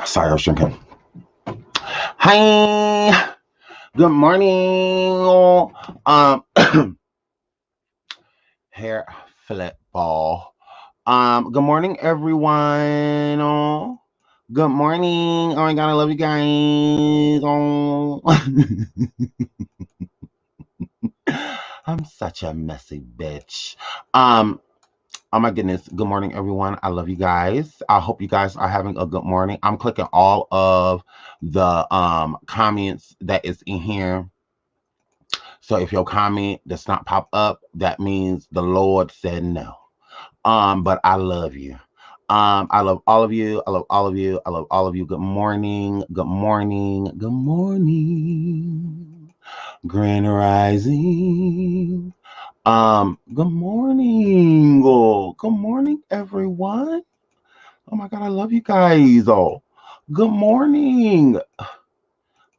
Sorry, I was drinking. Hi. Good morning. Um, hair flip ball. Good morning, everyone. Good morning. Oh my god, I love you guys. I'm such a messy bitch. Um, Oh my goodness. Good morning, everyone. I love you guys. I hope you guys are having a good morning. I'm clicking all of the comments that is in here. So if your comment does not pop up, that means the Lord said no. But I love you. I love all of you. I love all of you. I love all of you. Good morning. Good morning. Good morning. Grand Rising. Good morning. Oh, good morning, everyone. Oh my God, I love you guys. Oh, good morning.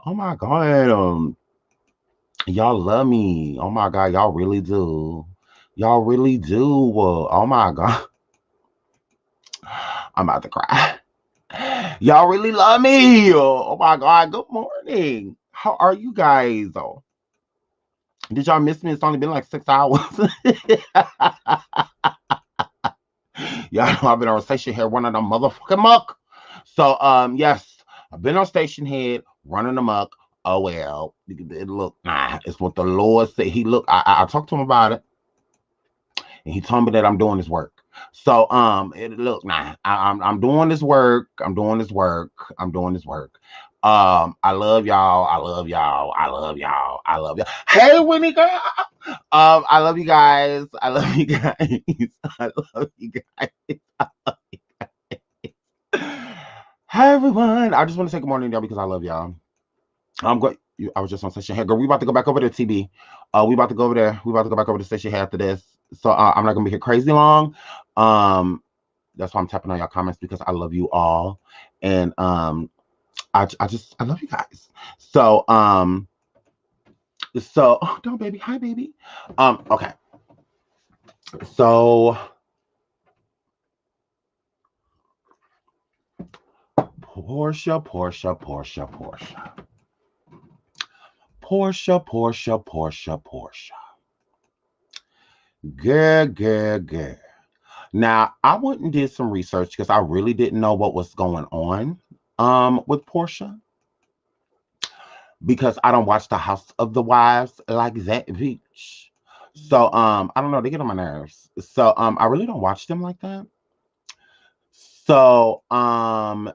Oh my God, y'all love me. Oh my God, y'all really do. Y'all really do. Oh my God, I'm about to cry. Y'all really love me. Oh my God, good morning. How are you guys? Oh, did y'all miss me? It's only been like 6 hours. Y'all know I've been on station here running a motherfucking muck. So yes, I've been on station head running amok. Oh well, look, it's what the Lord said. I talked to him about it, and he told me that I'm doing this work. So I'm doing this work. I'm doing this work. I'm doing this work. I love y'all. I love y'all. I love y'all. I love y'all. Hey, Winnie girl. I love you guys. I love you guys. I love you guys. Hi everyone. I just want to say good morning, y'all, because I love y'all. I'm good. I was just on session here. Girl, we about to go back over there, TB. We about to go over there. We about to go back over to session here after this. So I'm not gonna be here crazy long. That's why I'm tapping on y'all comments because I love you all, and I love you guys. So oh no, baby, hi baby. Okay. So Porsha, Porsha, Porsha, Porsha, Porsha, Porsha, Porsha, Porsha. Girl, girl, girl. Now, I went and did some research because I really didn't know what was going on with Portia because I don't watch the House of the Wives like that bitch. So I don't know, they get on my nerves. So I really don't watch them like that. So I'm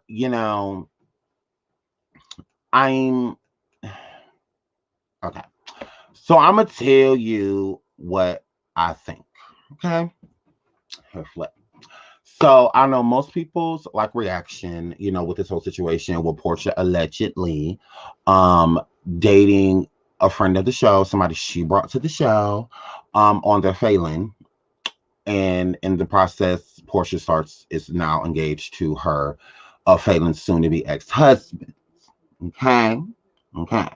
okay. So I'm gonna tell you what I think. Okay. Here, flip. So I know most people's like reaction, with this whole situation with Portia allegedly um dating a friend of the show, somebody she brought to the show, on their Phelan. And in the process, Portia is now engaged to her Phelan's soon to be ex-husband. Okay. Okay.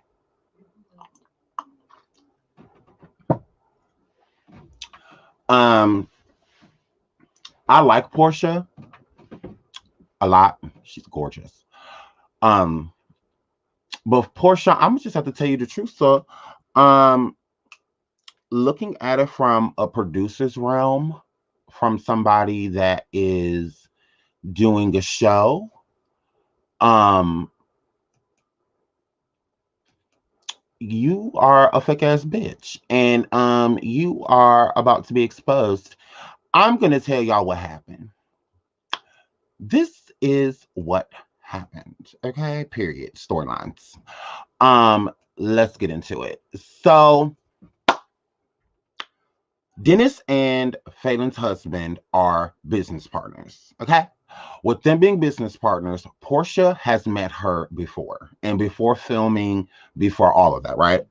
Um, I like Portia a lot. She's gorgeous. Um, but Portia, I'm just have to tell you the truth, so um looking at it from a producer's realm, from somebody that is doing a show, um, you are a fake ass bitch, and you are about to be exposed. I'm gonna tell y'all what happened. This is what happened. Okay, period. Storylines. Let's get into it. So Dennis and Phelan's husband are business partners. Okay. With them being business partners, Portia has met her before and before filming, before all of that, right?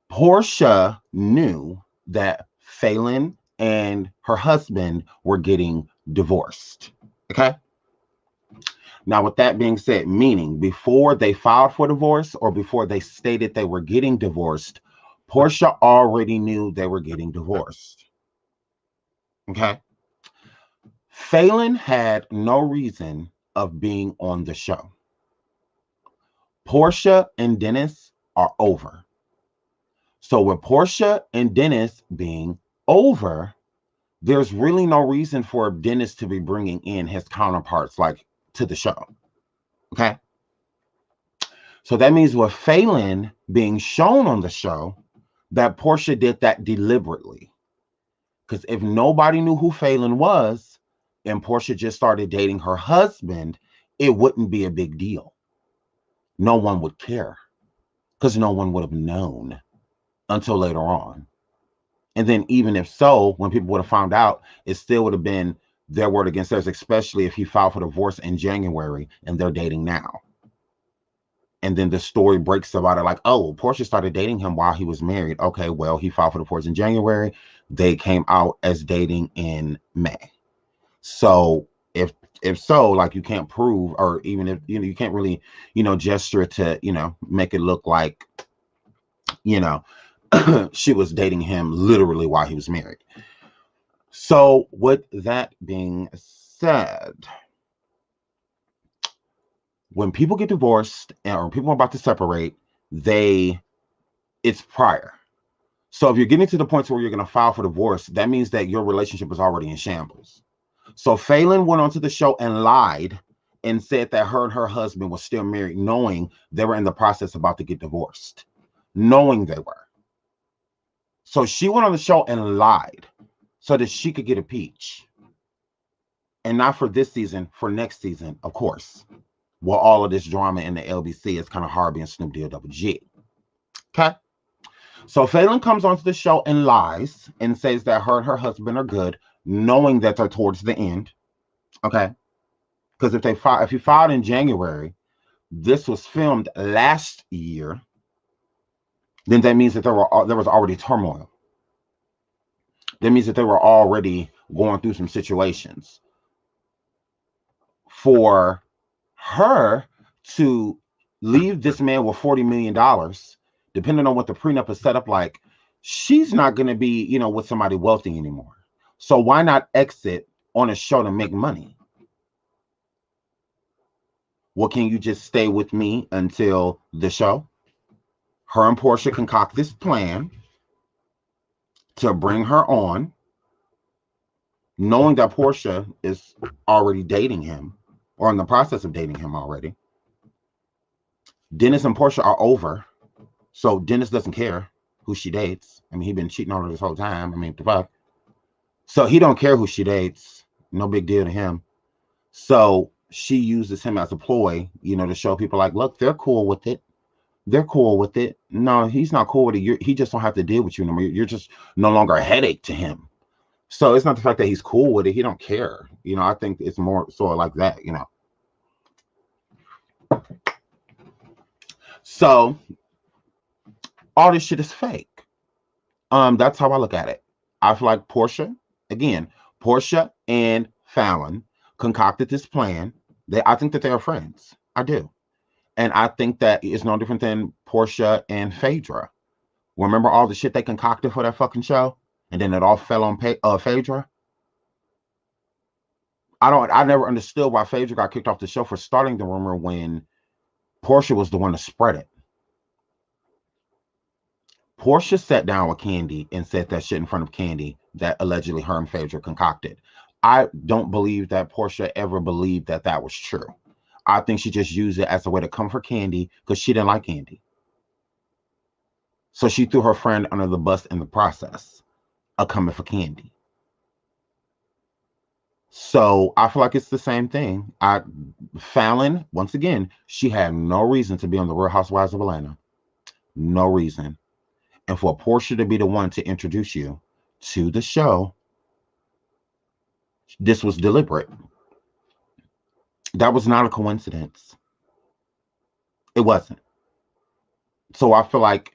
Portia knew that Phelan and her husband were getting divorced. Okay. Now, with that being said, meaning before they filed for divorce or before they stated they were getting divorced, Portia already knew they were getting divorced. Okay. Phelan had no reason of being on the show. Porsha and Dennis are over. So with Porsha and Dennis being over, there's really no reason for Dennis to be bringing in his counterparts like to the show. Okay. So that means with Phelan being shown on the show, that Porsha did that deliberately. Because if nobody knew who Phelan was and Porsha just started dating her husband, it wouldn't be a big deal. No one would care because no one would have known until later on. And then even if so, when people would have found out, it still would have been their word against theirs, especially if he filed for divorce in January and they're dating now. And then the story breaks about it like, oh, Porsha started dating him while he was married. Okay, well, he filed for divorce in January. They came out as dating in May. So if so, like you can't prove, or even if you can't really, gesture to, make it look like, she was dating him literally while he was married. So with that being said, when people get divorced or people are about to separate, it's prior. So if you're getting to the point where you're going to file for divorce, that means that your relationship is already in shambles. So Phelan went onto the show and lied and said that her and her husband was still married, knowing they were in the process about to get divorced, knowing they were. So she went on the show and lied so that she could get a peach. And not for this season, for next season, of course. Well, all of this drama in the LBC is kind of hard being Snoop Deal Double G. Okay? So Phelan comes onto the show and lies and says that her and her husband are good, knowing that they're towards the end. Okay? Because if you filed in January, this was filmed last year, then that means that there was already turmoil. That means that they were already going through some situations. For her to leave this man with $40 million, depending on what the prenup is set up like, she's not going to be, with somebody wealthy anymore. So why not exit on a show to make money? Well, can you just stay with me until the show? Her and Porsha concoct this plan to bring her on, knowing that Porsha is already dating him or in the process of dating him already. Dennis and Porsha are over. So Dennis doesn't care who she dates. I mean, he's been cheating on her this whole time. I mean, the fuck. So he don't care who she dates. No big deal to him. So she uses him as a ploy, to show people like, look, they're cool with it. They're cool with it. No, he's not cool with it. He just don't have to deal with you no more. You're just no longer a headache to him. So it's not the fact that he's cool with it. He don't care. I think it's more sort of like that, So all this shit is fake. That's how I look at it. I feel like Porsha and Fallon concocted this plan. I think that they are friends. I do. And I think that it's no different than Porsha and Phaedra. Remember all the shit they concocted for that fucking show? And then it all fell on Phaedra? I never understood why Phaedra got kicked off the show for starting the rumor when Porsha was the one to spread it. Porsha sat down with Candy and said that shit in front of Candy that allegedly her and Phaedra concocted. I don't believe that Porsha ever believed that that was true. I think she just used it as a way to comfort Candy because she didn't like Candy. So she threw her friend under the bus in the process of coming for Candy. So I feel like it's the same thing. Fallon, once again, she had no reason to be on the Real Housewives of Atlanta. No reason. And for Porsha to be the one to introduce you to the show, this was deliberate. That was not a coincidence. It wasn't. So I feel like,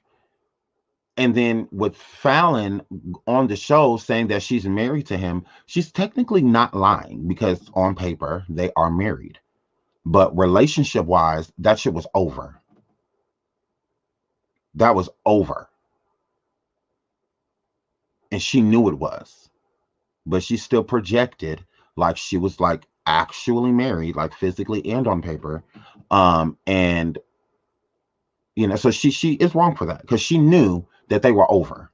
and then with Fallon on the show saying that she's married to him, she's technically not lying because on paper they are married. But relationship-wise, that shit was over. That was over. And she knew it was. But she still projected like she was like actually married, like physically and on paper. And so she is wrong for that because she knew that they were over.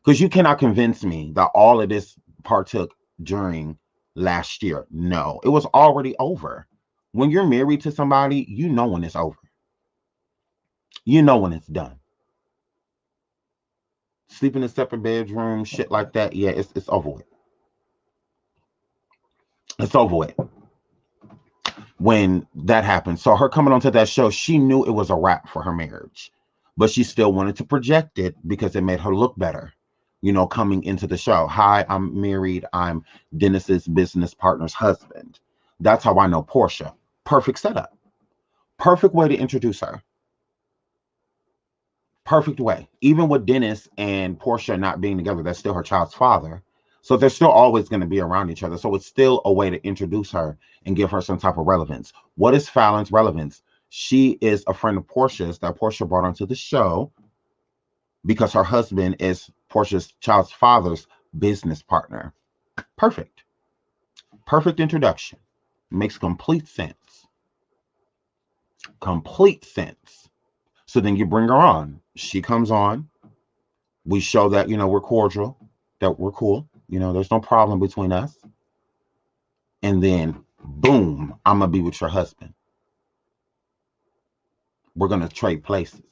Because you cannot convince me that all of this partook during last year. No, it was already over. When you're married to somebody, you know when it's over. You know when it's done. Sleep in a separate bedroom, shit like that. Yeah, it's over with. It's over with when that happened. So her coming onto that show, she knew it was a wrap for her marriage, but she still wanted to project it because it made her look better. Coming into the show. Hi, I'm married. I'm Dennis's business partner's husband. That's how I know Porsha. Perfect setup. Perfect way to introduce her. Perfect way. Even with Dennis and Porsha not being together, that's still her child's father. So they're still always going to be around each other. So it's still a way to introduce her and give her some type of relevance. What is Fallon's relevance? She is a friend of Porsha's that Porsha brought onto the show because her husband is Porsha's child's father's business partner. Perfect. Perfect introduction. Makes complete sense. Complete sense. So then you bring her on. She comes on. We show that, we're cordial, that we're cool. There's no problem between us. And then, boom, I'm going to be with your husband. We're going to trade places.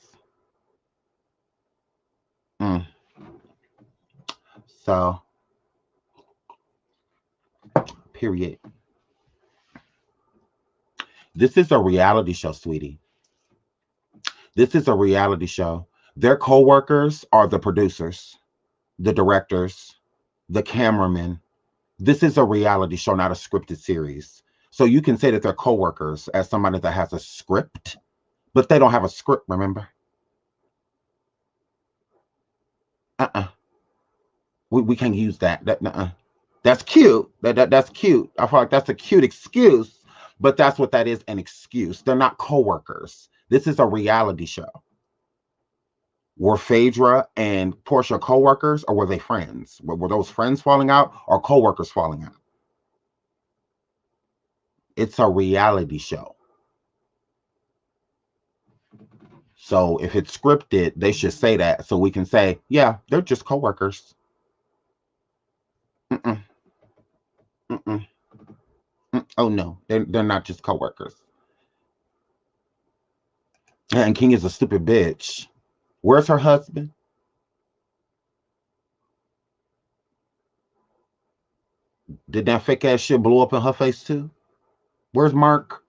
So, period. This is a reality show, sweetie. This is a reality show. Their co-workers are the producers, the directors, the cameramen. This is a reality show, not a scripted series. So you can say that they're co-workers as somebody that has a script, but they don't have a script, remember? We can't use that. That's cute. That's cute. I feel like that's a cute excuse, but that's what that is, an excuse. They're not co-workers. This is a reality show. Were Phaedra and Porsha co-workers, or were they friends? Were those friends falling out or co-workers falling out? It's a reality show. So if it's scripted, they should say that so we can say, yeah, they're just co-workers. Oh no, they're not just co-workers. And King is a stupid bitch. Where's her husband? Did that fake ass shit blow up in her face too? Where's Mark?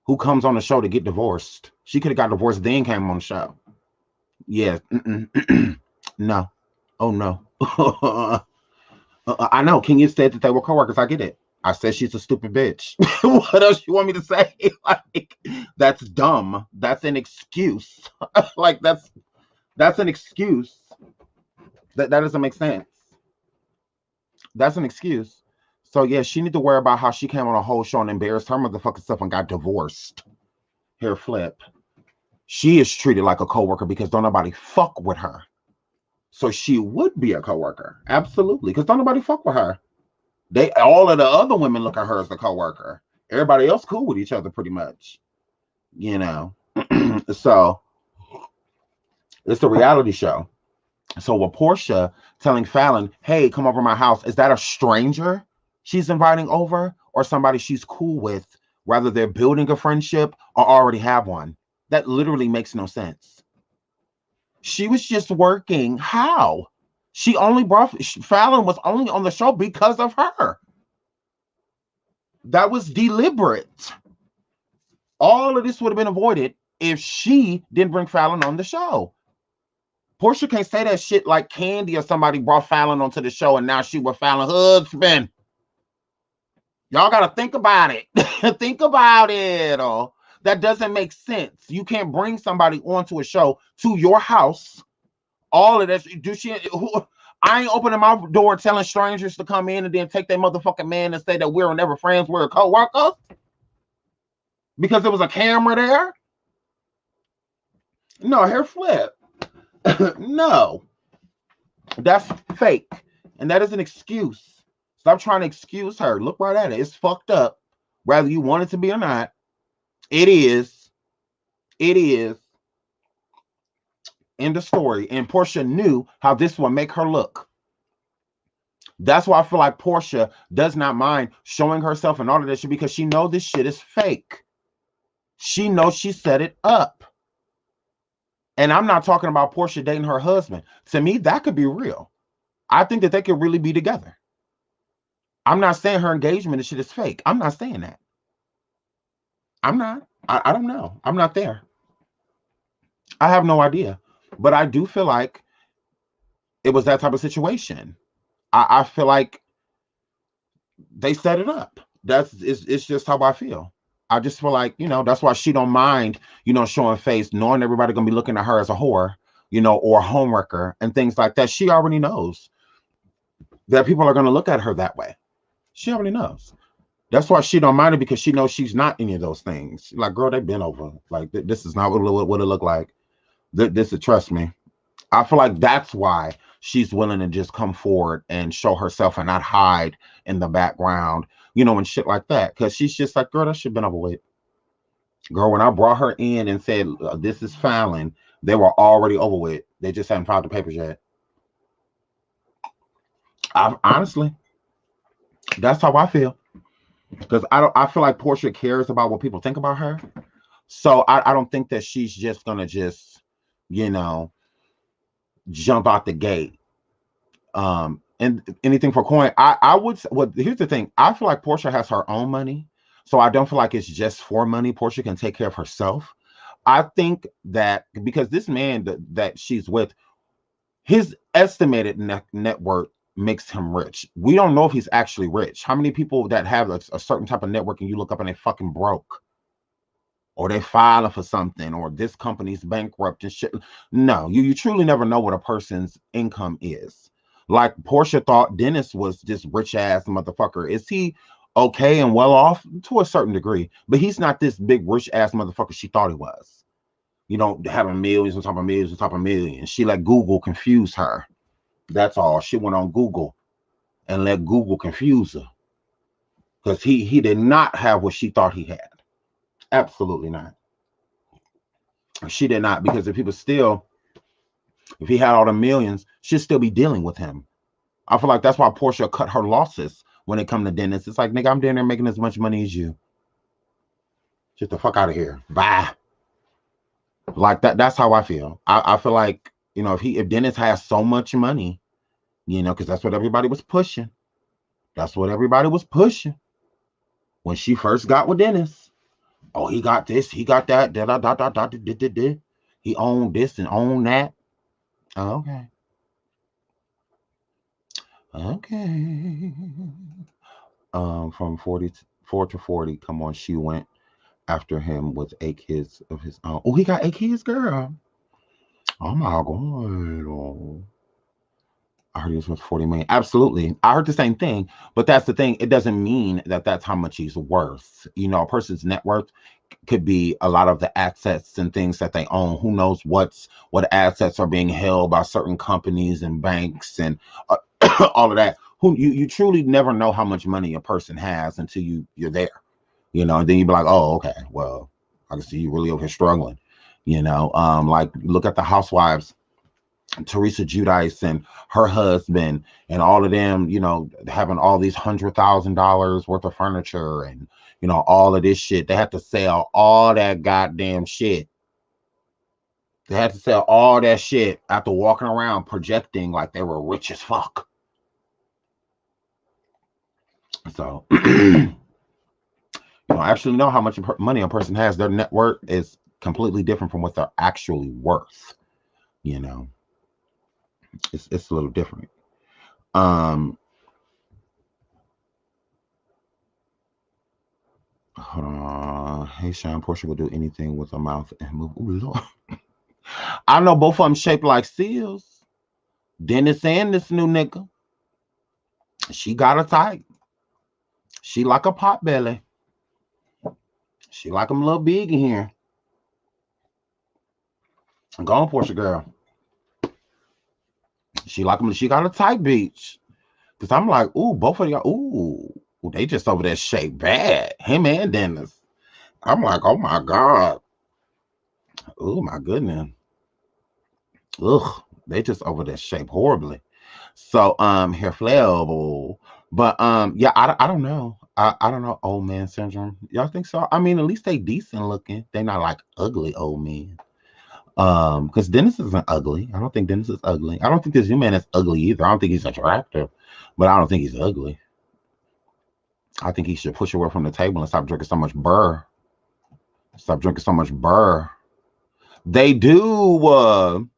Who comes on the show to get divorced? She could have got divorced, then came on the show. Yeah. No. Oh no. I know. King said that they were coworkers. I get it. I said she's a stupid bitch. What else you want me to say? Like, that's dumb. That's an excuse. Like that's an excuse. That doesn't make sense. That's an excuse. So yeah, she need to worry about how she came on a whole show and embarrassed her motherfucking self and got divorced. Hair flip. She is treated like a coworker because don't nobody fuck with her. So she would be a coworker. Absolutely. Because don't nobody fuck with her. All of the other women look at her as a coworker. Everybody else cool with each other pretty much. So it's a reality show. So with Porsha telling Fallon, hey, come over to my house, is that a stranger she's inviting over or somebody she's cool with, whether they're building a friendship or already have one? That literally makes no sense. She was just working. How? Fallon was only on the show because of her. That was deliberate. All of this would have been avoided if she didn't bring Fallon on the show. Porsha can't say that shit like Candy or somebody brought Fallon onto the show and now she was Fallon's husband. Y'all got to think about it. Think about it. Oh, that doesn't make sense. You can't bring somebody onto a show to your house. All of that. I ain't opening my door telling strangers to come in and then take their motherfucking man and say that we're never friends, we're co-workers. Because there was a camera there. No, hair flip. No. That's fake. And that is an excuse. Stop trying to excuse her. Look right at it. It's fucked up. Whether you want it to be or not, it is. It is in the story. And Porsha knew how this would make her look. That's why I feel like Porsha does not mind showing herself and all of this shit because she knows this shit is fake. She knows she set it up. And I'm not talking about Porsha dating her husband. To me, that could be real. I think that they could really be together. I'm not saying her engagement and shit is fake. I'm not saying that. I'm not. I don't know. I'm not there. I have no idea. But I do feel like it was that type of situation. I feel like they set it up. It's just how I feel. I just feel like, that's why she don't mind, showing face, knowing everybody gonna be looking at her as a whore, or a homewrecker and things like that. She already knows that people are gonna look at her that way. She already knows. That's why she don't mind it, because she knows she's not any of those things. Like, girl, they've been over. Like, this is not what it look like. This is, trust me. I feel like that's why she's willing to just come forward and show herself and not hide in the background, and shit like that. Because she's just like, girl, that shit been over with. Girl, when I brought her in and said, this is filing, they were already over with. They just hadn't filed the papers yet. Honestly, that's how I feel. Because I feel like Porsha cares about what people think about her. So I don't think that she's just gonna jump out the gate. And anything for coin. I would. Well, here's the thing. I feel like Porsha has her own money, so I don't feel like it's just for money. Porsha can take care of herself. I think that because this man that she's with, his estimated net worth makes him rich. We don't know if he's actually rich. How many people that have a certain type of network and you look up and they fucking broke, or they filing for something, or this company's bankrupt and shit? No, you truly never know what a person's income is. Like Porsha thought Dennis was this rich ass motherfucker. Is he okay and well off? To a certain degree, but he's not this big rich ass motherfucker she thought he was. Having millions on top of millions on top of millions. She let Google confuse her. That's all. She went on Google and let Google confuse her. Because he did not have what she thought he had. Absolutely not. She did not, because if he had all the millions, she'd still be dealing with him. I feel like that's why Porsha cut her losses when it come to Dennis. It's like, nigga, I'm down there making as much money as you. Get the fuck out of here. Bye. Like that's how I feel. I feel like, if Dennis has so much money, because that's what everybody was pushing. That's what everybody was pushing when she first got with Dennis. Oh, he got this, he got that, he owned this and owned that. Okay. From 44 to 40, come on, she went after him with 8 kids of his own. Oh, he got 8 kids, girl. Oh my God. Oh. I heard he was worth 40 million. Absolutely. I heard the same thing, but that's the thing. It doesn't mean that that's how much he's worth. A person's net worth could be a lot of the assets and things that they own. Who knows what assets are being held by certain companies and banks and all of that. You truly never know how much money a person has until you're there, and then you be like, oh, okay, well, I can see you really over here struggling, like look at the housewives, Teresa Giudice and her husband and all of them, having all these $100,000 worth of furniture and, all of this shit. They had to sell all that goddamn shit. They had to sell all that shit after walking around projecting like they were rich as fuck. So, actually know how much money a person has. Their net worth is completely different from what they're actually worth. It's a little different. Hold on. Hey, Sean, Porsha will do anything with a mouth and move. Ooh, Lord. I know both of them shaped like seals. Dennis and this new nigga. She got a type. She like a pot belly. She like them a little big in here. Go on, Porsha girl. She like them. She got a tight beach. Because I'm like, ooh, both of y'all, ooh, they just over there shaped bad. Him and Dennis. I'm like, oh my God. Oh my goodness. Ugh. They just over there shaped horribly. So hair flammable. But yeah, I don't know. I don't know old man syndrome. Y'all think so? I mean, at least they decent looking. They not like ugly old men. Because Dennis isn't ugly. I don't think Dennis is ugly. I don't think this new man is ugly either. I don't think he's attractive, but I don't think he's ugly. I think he should push away from the table and stop drinking so much burr. Stop drinking so much burr. They do.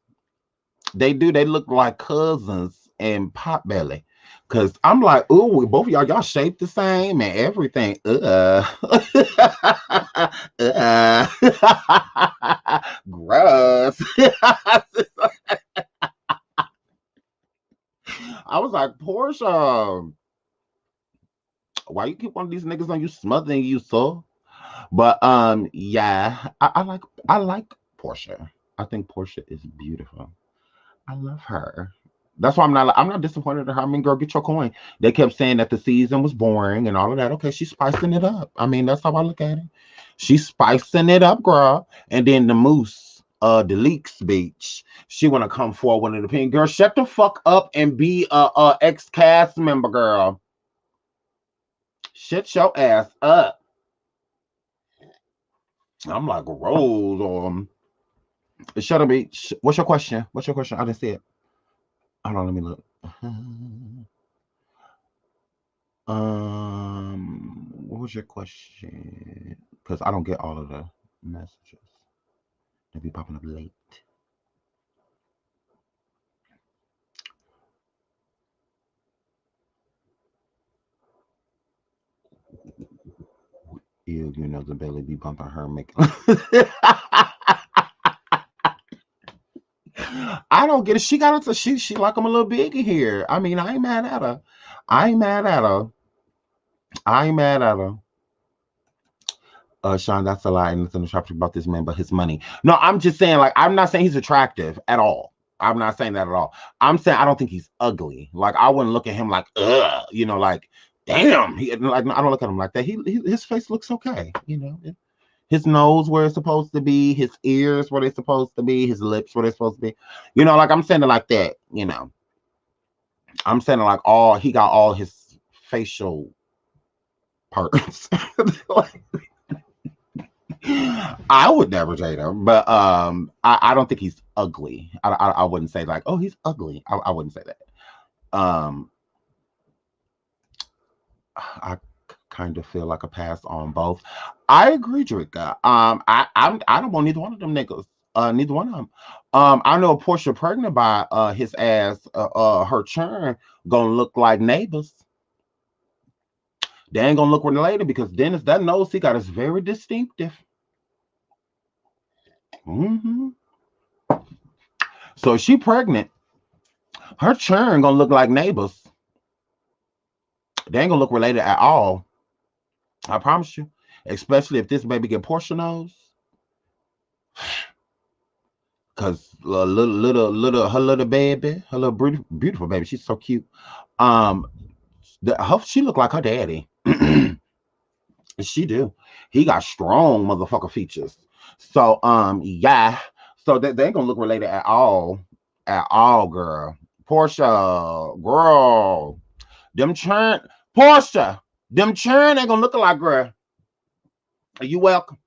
They do. They look like cousins and Potbelly. Cause I'm like, ooh, both of y'all shaped the same and everything. Gross. I was like, Porsha, why you keep one of these niggas on you smothering you so? But yeah, I like Porsha. I think Porsha is beautiful. I love her. That's why I'm not disappointed in her. I mean, girl, get your coin. They kept saying that the season was boring and all of that. Okay, she's spicing it up. I mean, that's how I look at it. She's spicing it up, girl. And then the moose, the leaks beach. She wanna come forward with an opinion. Girl, shut the fuck up and be a ex cast member, girl. Shut your ass up. I'm like Rose or shut up. What's your question? What's your question? I didn't see it. Hold on, let me look. What was your question? Because I don't get all of the messages. They be popping up late. Ew, the belly be bumping her making. I don't get it. She got it. She like I'm a little bigger here. I mean, I ain't mad at her. I ain't mad at her. I ain't mad at her. Sean, that's a lie. Nothing attractive about this man but his money. No, I'm just saying, like, I'm not saying he's attractive at all. I'm not saying that at all. I'm saying I don't think he's ugly. Like, I wouldn't look at him like, ugh, like, damn. Like, I don't look at him like that. His face looks okay. His nose where it's supposed to be, his ears where they're supposed to be, his lips where they're supposed to be. Like I'm saying it like that. I'm saying it like he got all his facial parts. Like, I would never date him, but I don't think he's ugly. I wouldn't say like, oh, he's ugly. I wouldn't say that. I kind of feel like a pass on both. I agree, Drika. I don't want neither one of them niggas. Neither one of them. I know Porsha pregnant by his ass. Her churn gonna look like neighbors. They ain't gonna look related because Dennis, that nose he got is very distinctive. Hmm. So if she pregnant, her churn gonna look like neighbors. They ain't gonna look related at all. I promise you. Especially if this baby get Porsha nose. Cause her little baby, her little beautiful baby, she's so cute. Um, she look like her daddy. She do. He got strong motherfucker features. So yeah. So they ain't gonna look related at all, girl. Porsha, girl, them churn, Porsha, them churn ain't gonna look like girl. Are you welcome?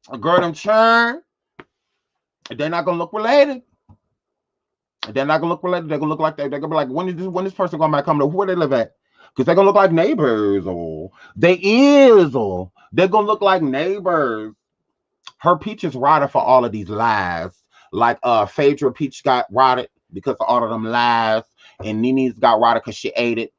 A girl, them churn, they're not gonna look related. They're not gonna look related. They're gonna look like they're gonna be like, when this person gonna back come to where they live at? Because they're gonna look like neighbors, or they're gonna look like neighbors. Her peach is rotted for all of these lies. Like Phaedra Peach got rotted because of all of them lies, and Nini's got rotted because she ate it.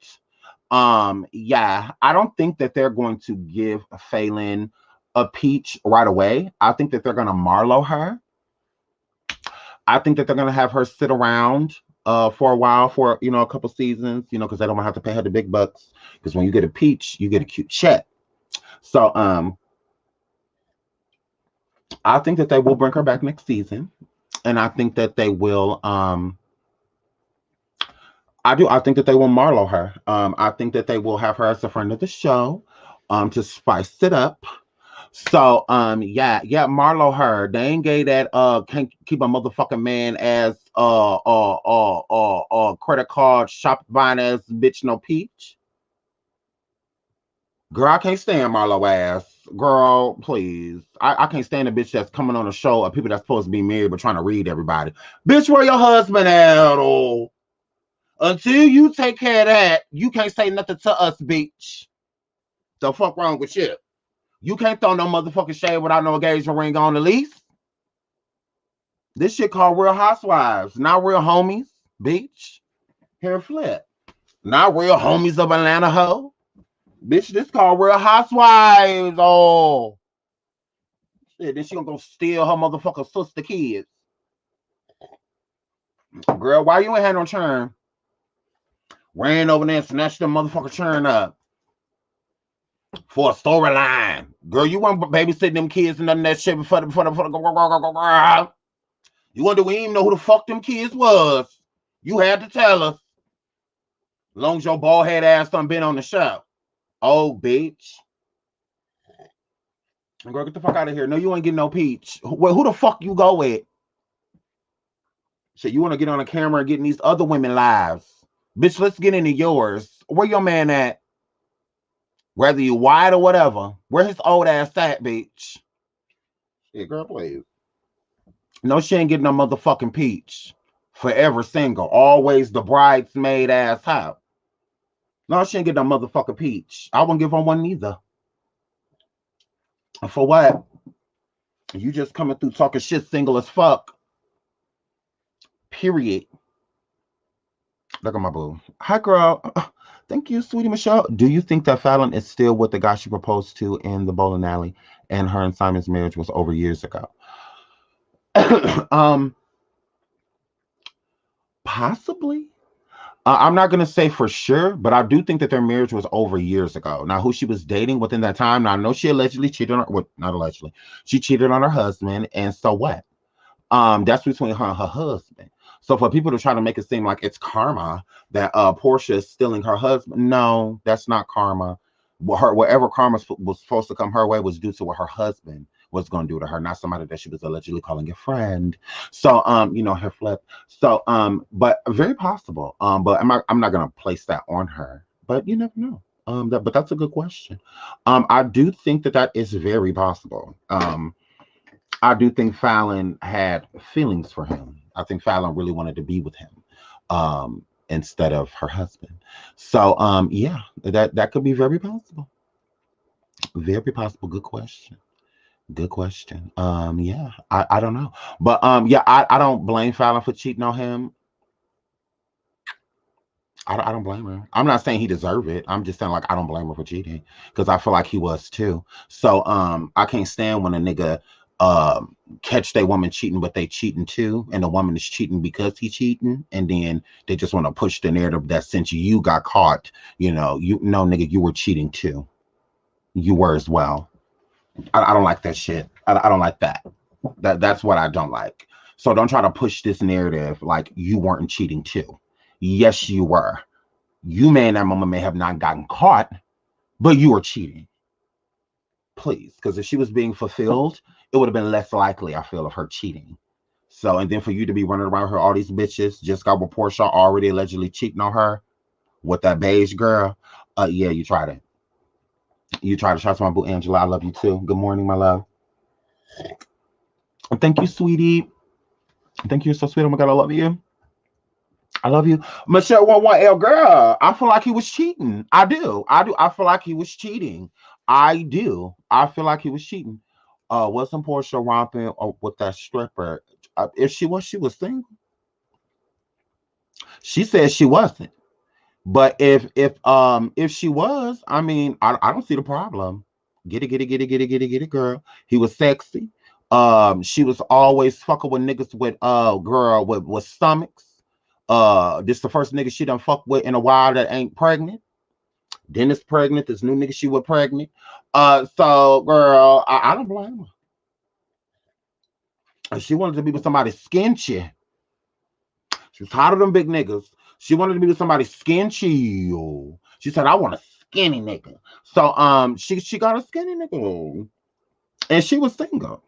Yeah, I don't think that they're going to give Phelan a peach right away. I think that they're gonna Marlo her. I think that they're gonna have her sit around for a while, for a couple seasons, because they don't have to pay her the big bucks. Because when you get a peach, you get a cute check. So I think that they will bring her back next season, and I think that they will I do. I think that they will Marlo her. I think that they will have her as a friend of the show, to spice it up. So, yeah, Marlo her. They ain't gay that can't keep a motherfucking man as credit card shop buying ass bitch no peach. Girl, I can't stand Marlo ass. Girl, please. I can't stand a bitch that's coming on a show of people that's supposed to be married but trying to read everybody. Bitch, where your husband at? Oh. Until you take care of that, you can't say nothing to us, bitch. The fuck wrong with you? You can't throw no motherfucking shade without no engagement ring on the lease. This shit called Real Housewives, not Real Homies, bitch. Here flip. Not Real Homies of Atlanta, hoe. Bitch, this called Real Housewives. Oh. Shit, then she gonna go steal her motherfucking sister kids. Girl, why you ain't had no churn? Ran over there and snatched the motherfucking churn up for a storyline. Girl, you weren't babysitting them kids and none of that shit before the you wonder we didn't even know who the fuck them kids was. You had to tell us. As long as your bald head ass done been on the show. Oh, bitch. Girl, get the fuck out of here. No, you ain't getting no peach. Well, who the fuck you go with? Shit, you want to get on the camera and get in these other women lives. Bitch, let's get into yours. Where your man at? Whether you white or whatever. Where his old ass at, bitch? Yeah, girl, please. No, she ain't getting no motherfucking peach. Forever single. Always the bridesmaid ass hoe. No, she ain't getting no motherfucking peach. I won't give her one neither. For what? You just coming through talking shit single as fuck. Period. Look at my boo. Hi, girl. Thank you, sweetie Michelle. Do you think that Fallon is still with the guy she proposed to in the bowling alley and her and Simon's marriage was over years ago? Possibly. I'm not going to say for sure, but I do think that their marriage was over years ago. Now, who she was dating within that time, now I know she allegedly cheated on, well, not allegedly, she cheated on her husband, and so what? That's between her and her husband. So for people to try to make it seem like it's karma that Porsha is stealing her husband, no, that's not karma. Whatever karma was supposed to come her way was due to what her husband was going to do to her, not somebody that she was allegedly calling a friend. So her flip. So but very possible. But I'm not gonna place that on her. But you never know. But that's a good question. I do think that is very possible. I do think Fallon had feelings for him. I think Fallon really wanted to be with him, instead of her husband. So yeah, that could be very possible. Very possible. Good question. Good question. Yeah, I don't know. But yeah, I don't blame Fallon for cheating on him. I don't blame her. I'm not saying he deserved it. I'm just saying like I don't blame her for cheating because I feel like he was too. So I can't stand when a nigga catch their woman cheating, but they cheating too, and the woman is cheating because he cheating, and then they just want to push the narrative that since you got caught, you know, nigga, you were cheating too. You were as well. I don't like that shit. I don't like that. That's what I don't like. So don't try to push this narrative like you weren't cheating too. Yes, you were. You may in that moment may have not gotten caught, but you were cheating. Please, because if she was being fulfilled, it would have been less likely, I feel, of her cheating. So, and then for you to be running around her, all these bitches just got with Porsha already allegedly cheating on her with that beige girl. Yeah, you tried it. You tried to. Shout out to my boo Angela. I love you too. Good morning, my love. Thank you, sweetie. Thank you. You're so sweet. Oh my God, I love you. I love you. Michelle 11L girl. I feel like he was cheating. I do. I feel like he was cheating. I do. I feel like he was cheating. Wasn't Porsha romping with that stripper? If she was single. She said she wasn't. But if she was, I mean, I don't see the problem. Get it, girl. He was sexy. She was always fucking with niggas with girl with stomachs. This the first nigga she done fuck with in a while that ain't pregnant. Dennis pregnant. This new nigga she was pregnant. So girl, I don't blame her. She wanted to be with somebody skinny. She was tired of them big niggas. She wanted to be with somebody skin chill. She said, I want a skinny nigga. So she got a skinny nigga. And she was single.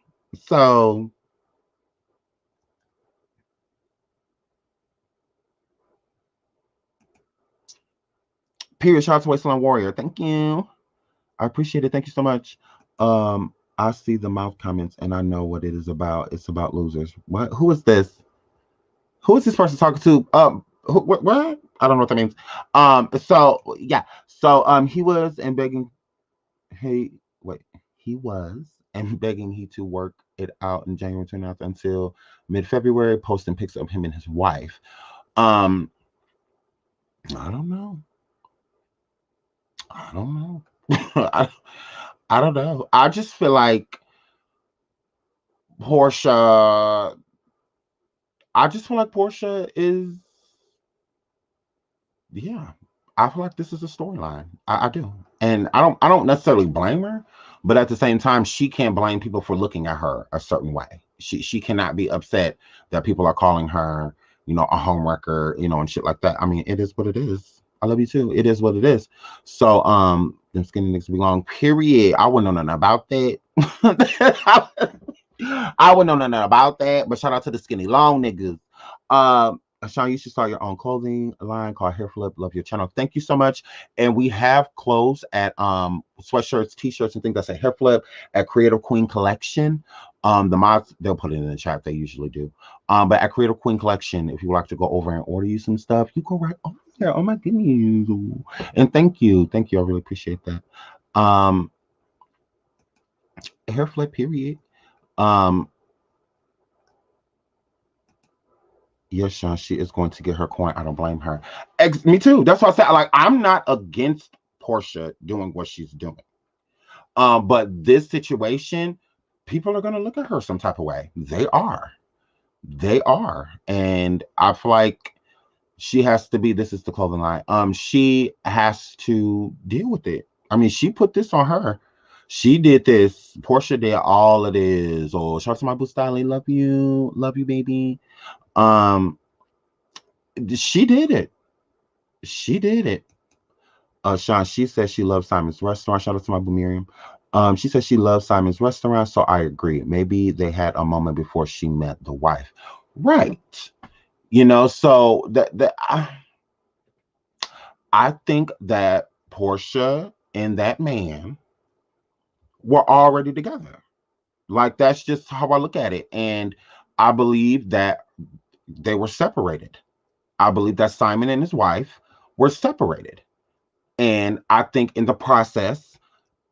So period. Shout out to Wasteland Warrior. Thank you. I appreciate it. Thank you so much. I see the mouth comments and I know what it is about. It's about losers. What? Who is this? Who is this person talking to? What? I don't know what that means. So yeah. So he was and begging. Hey, wait. He was and begging he to work it out in January 29th until mid-February, posting pics of him and his wife. Um, I don't know. I don't know. I don't know. I just feel like Porsha. I just feel like Porsha is. Yeah, I feel like this is a storyline. I do, and I don't necessarily blame her, but at the same time, she can't blame people for looking at her a certain way. She cannot be upset that people are calling her, a homewrecker, and shit like that. I mean, it is what it is. I love you too. It is what it is. So, them skinny niggas belong. Period. I wouldn't know nothing about that. I wouldn't know nothing about that. But shout out to the skinny long niggas. Sean, you should start your own clothing line called Hair Flip. Love your channel. Thank you so much. And we have clothes at sweatshirts, t-shirts, and things that say Hair Flip at Creative Queen Collection. The mods, they'll put it in the chat. They usually do. But at Creative Queen Collection, if you would like to go over and order you some stuff, you go right over there. Oh my goodness. And thank you. Thank you. I really appreciate that. Hair Flip, period. Yes, Sean, she is going to get her coin. I don't blame her. Me too. That's what I said. Like, I'm not against Porsha doing what she's doing. But this situation, people are going to look at her some type of way. They are. They are. And I feel like she has to be, this is the clothing line. She has to deal with it. I mean, she put this on her. She did this. Porsha did all of this. Oh, shout out to my boo styling. Love you. Love you, baby. She did it. She did it. Sean, she says she loves Simon's restaurant. Shout out to my boo Miriam. She says she loves Simon's restaurant, so I agree. Maybe they had a moment before she met the wife. Right. So I think that Porsha and that man were already together. Like, that's just how I look at it. And I believe that they were separated. I believe that Simon and his wife were separated. And I think in the process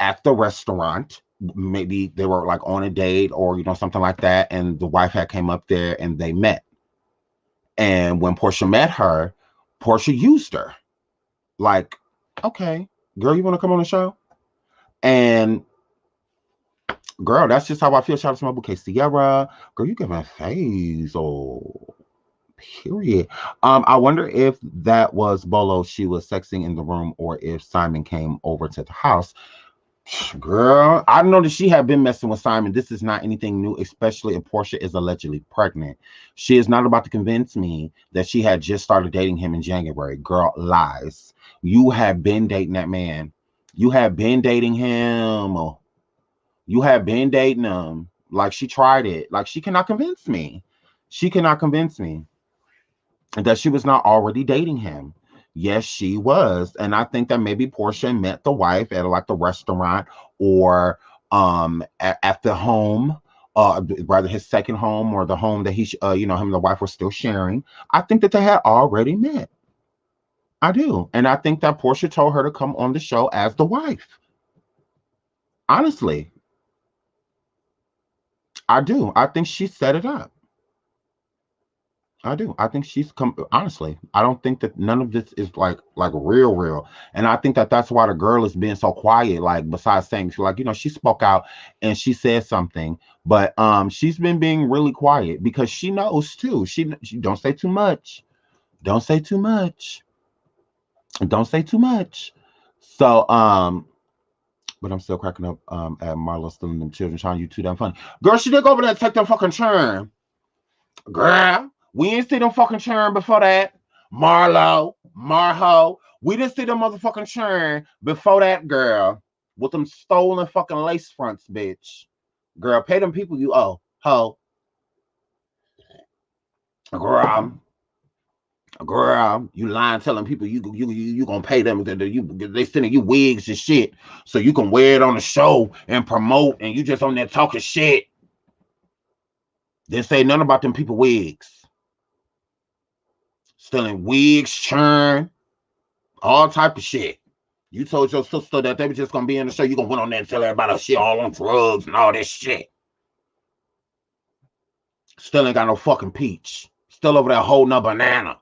at the restaurant, maybe they were like on a date or, something like that. And the wife had came up there and they met. And when Porsha met her, Porsha used her. Like, okay, girl, you want to come on the show? And girl, that's just how I feel. Shout out to my bouquet Sierra. Girl, you giving face. Oh, period. I wonder if that was Bolo she was sexing in the room or if Simon came over to the house. Girl, I know that she had been messing with Simon. This is not anything new, especially if Porsha is allegedly pregnant. She is not about to convince me that she had just started dating him in January. Girl, lies. You have been dating that man. You have been dating him. You have been dating him. Like, she tried it. Like, she cannot convince me. She cannot convince me that she was not already dating him. Yes, she was. And I think that maybe Porsha met the wife at like the restaurant or at the home, rather his second home or the home that him and the wife were still sharing. I think that they had already met. I do. And I think that Porsha told her to come on the show as the wife. Honestly, I do. I think she set it up. I do. I think she's come. Honestly, I don't think that none of this is like real, and I think that that's why the girl is being so quiet. Like, besides saying she spoke out and she said something, but she's been being really quiet because she knows too. She don't say too much. Don't say too much. Don't say too much. So but I'm still cracking up at Marlo stealing them children. Sean, you too damn funny. Girl, she did go over there and take them fucking churn. Girl. We ain't see them fucking churn before that. Marho. We didn't see the motherfucking churn before that, girl. With them stolen fucking lace fronts, bitch. Girl, pay them people you owe. Ho. Girl, you lying, telling people you gonna pay them. They sending you wigs and shit, so you can wear it on the show and promote, and you just on there talking shit. Didn't say nothing about them people wigs. Stealing wigs, churn, all type of shit. You told your sister that they were just gonna be in the show. You gonna went on there and tell everybody that shit all on drugs and all this shit. Still ain't got no fucking peach. Still over there holding a banana.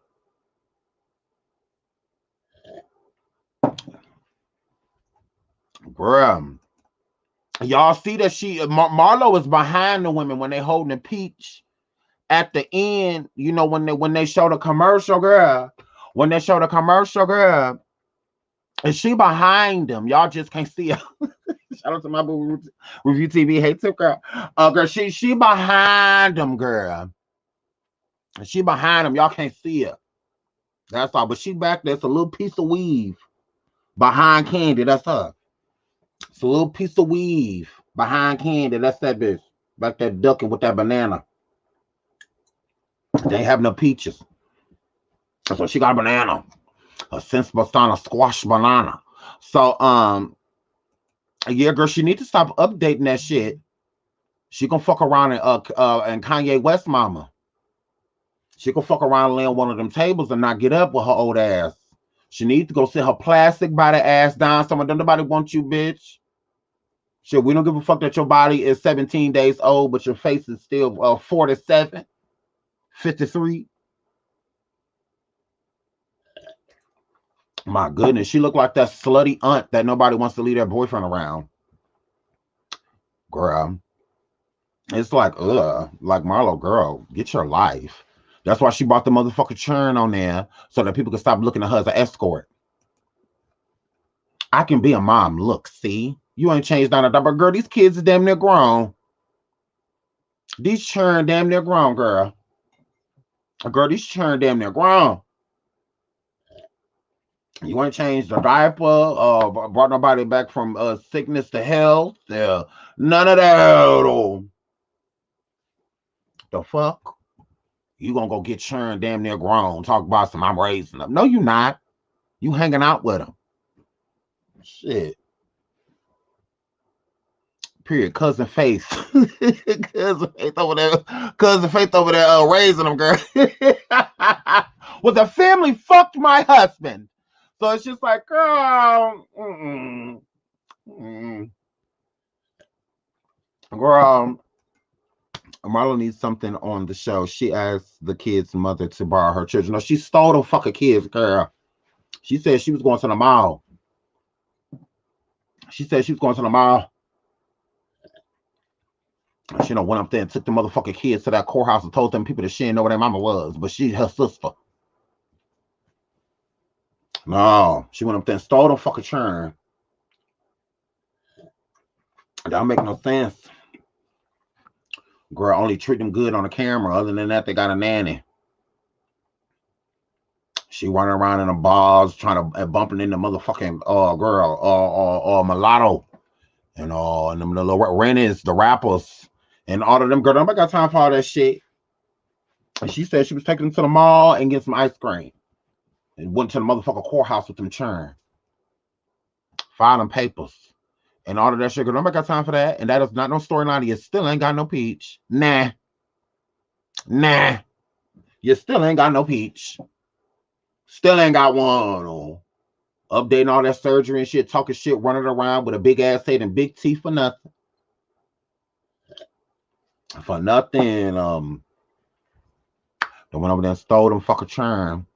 Bruh. Y'all see that Marlo is behind the women when they holding the peach. At the end, you know, when they show the commercial, girl. When they show the commercial, girl. And she behind them. Y'all just can't see her. Shout out to my boo Review TV. Hey, tip girl. Girl, she behind them, girl. She behind them. Y'all can't see her. That's all. But she back there. It's a little piece of weave behind Candy. That's her. It's a little piece of weave behind Candy. That's that bitch. Back there ducking with that banana. They ain't have no peaches. So she got a banana. A Sense squash banana. So, yeah, girl, she need to stop updating that shit. She gonna fuck around and Kanye West mama. She gonna fuck around and lay on one of them tables and not get up with her old ass. She needs to go sit her plastic body ass down. Someone, don't nobody want you, bitch. Shit, we don't give a fuck that your body is 17 days old, but your face is still 47, 53. My goodness, she looked like that slutty aunt that nobody wants to leave their boyfriend around. Girl, it's like, like Marlo, girl, get your life. That's why she brought the motherfucking churn on there so that people can stop looking at her as an escort. I can be a mom. Look, see? You ain't changed down a but girl, these kids are damn near grown. These churn damn near grown, girl. Girl, these churn damn near grown. You ain't changed the diaper, brought nobody back from sickness to health. None of that. The fuck? You gonna go get churned damn near grown. Talk about some I'm raising them. No, you not. You hanging out with them. Shit. Period. Cousin Faith. Cousin Faith over there. Cousin Faith over there raising them, girl. Well, the family fucked my husband. So it's just like, girl. Girl. Marlo needs something on the show. She asked the kid's mother to borrow her children. No, she stole them fucking kids, girl. She said she was going to the mall. She said she was going to the mall. She went up there and took the motherfucking kids to that courthouse and told them people that she didn't know where their mama was, but she's her sister. No, she went up there and stole them fucking churn. That don't make no sense. Girl, only treat them good on the camera. Other than that, they got a nanny. She running around in the bars, trying to bumping into motherfucking mulatto, and them the little Rennies, the rappers, and all of them. Girl, nobody got time for all that shit. And she said she was taking them to the mall and get some ice cream, and went to the motherfucking courthouse with them churn, filing papers, and all of that shit. Girl, nobody got time for that. And that is not no storyline. You still ain't got no peach. Nah. You still ain't got no peach. Still ain't got one. Updating all that surgery and shit, talking shit, running around with a big ass head and big teeth for nothing. For nothing. They went over there and stole them fucking churn.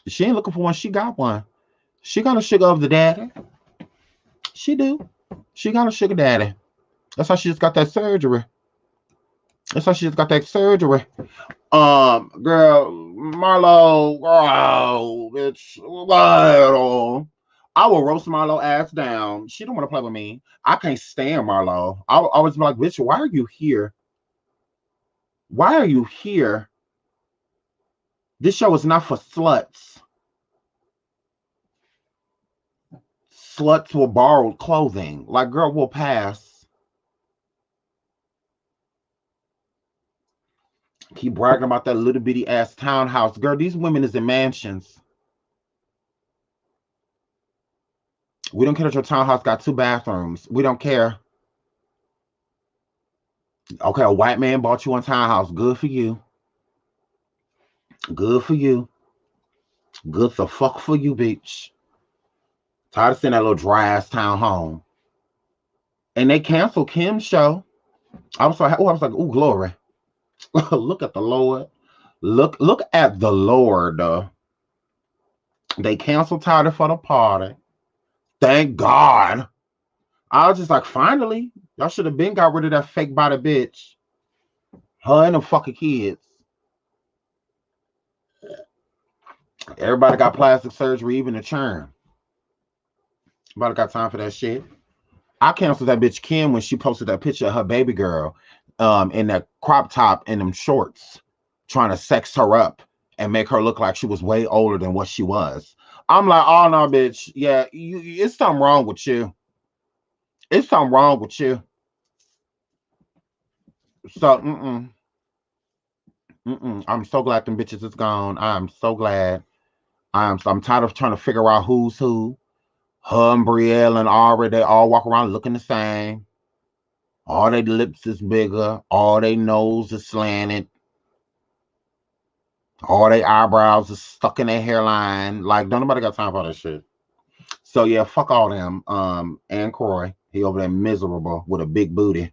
She ain't looking for one. She got one. She got a sugar of the daddy. She do. She got a sugar daddy. That's how she just got that surgery. Girl, Marlo, bitch, I will roast Marlo ass down. She don't want to play with me. I can't stand Marlo. I always be like, bitch, why are you here? Why are you here? This show is not for sluts. Sluts will borrow clothing. Like, girl, will pass. Keep bragging about that little bitty ass townhouse. Girl, these women is in mansions. We don't care that your townhouse got 2 bathrooms. We don't care. Okay, a white man bought you one townhouse. Good for you. Good for you. Good the fuck for you, bitch. Tired of seeing that little dry ass town home. And they canceled Kim's show. I was like, oh, glory. Look at the Lord. Look at the Lord. They canceled Tyler for the party. Thank God. I was just like, finally, y'all should have been got rid of that fake body bitch. Her and the fucking kids. Everybody got plastic surgery, even the churn. Nobody got time for that shit. I canceled that bitch Kim when she posted that picture of her baby girl in that crop top and them shorts, trying to sex her up and make her look like she was way older than what she was. I'm like, oh no, bitch. Yeah, it's something wrong with you. It's something wrong with you. So, I'm so glad them bitches is gone. I'm so glad. I'm tired of trying to figure out who's who. Her and Brielle and Ari, they all walk around looking the same. All their lips is bigger. All their nose is slanted. All their eyebrows is stuck in their hairline. Like, don't nobody got time for that shit. So yeah, fuck all them. And Croy, he over there miserable with a big booty.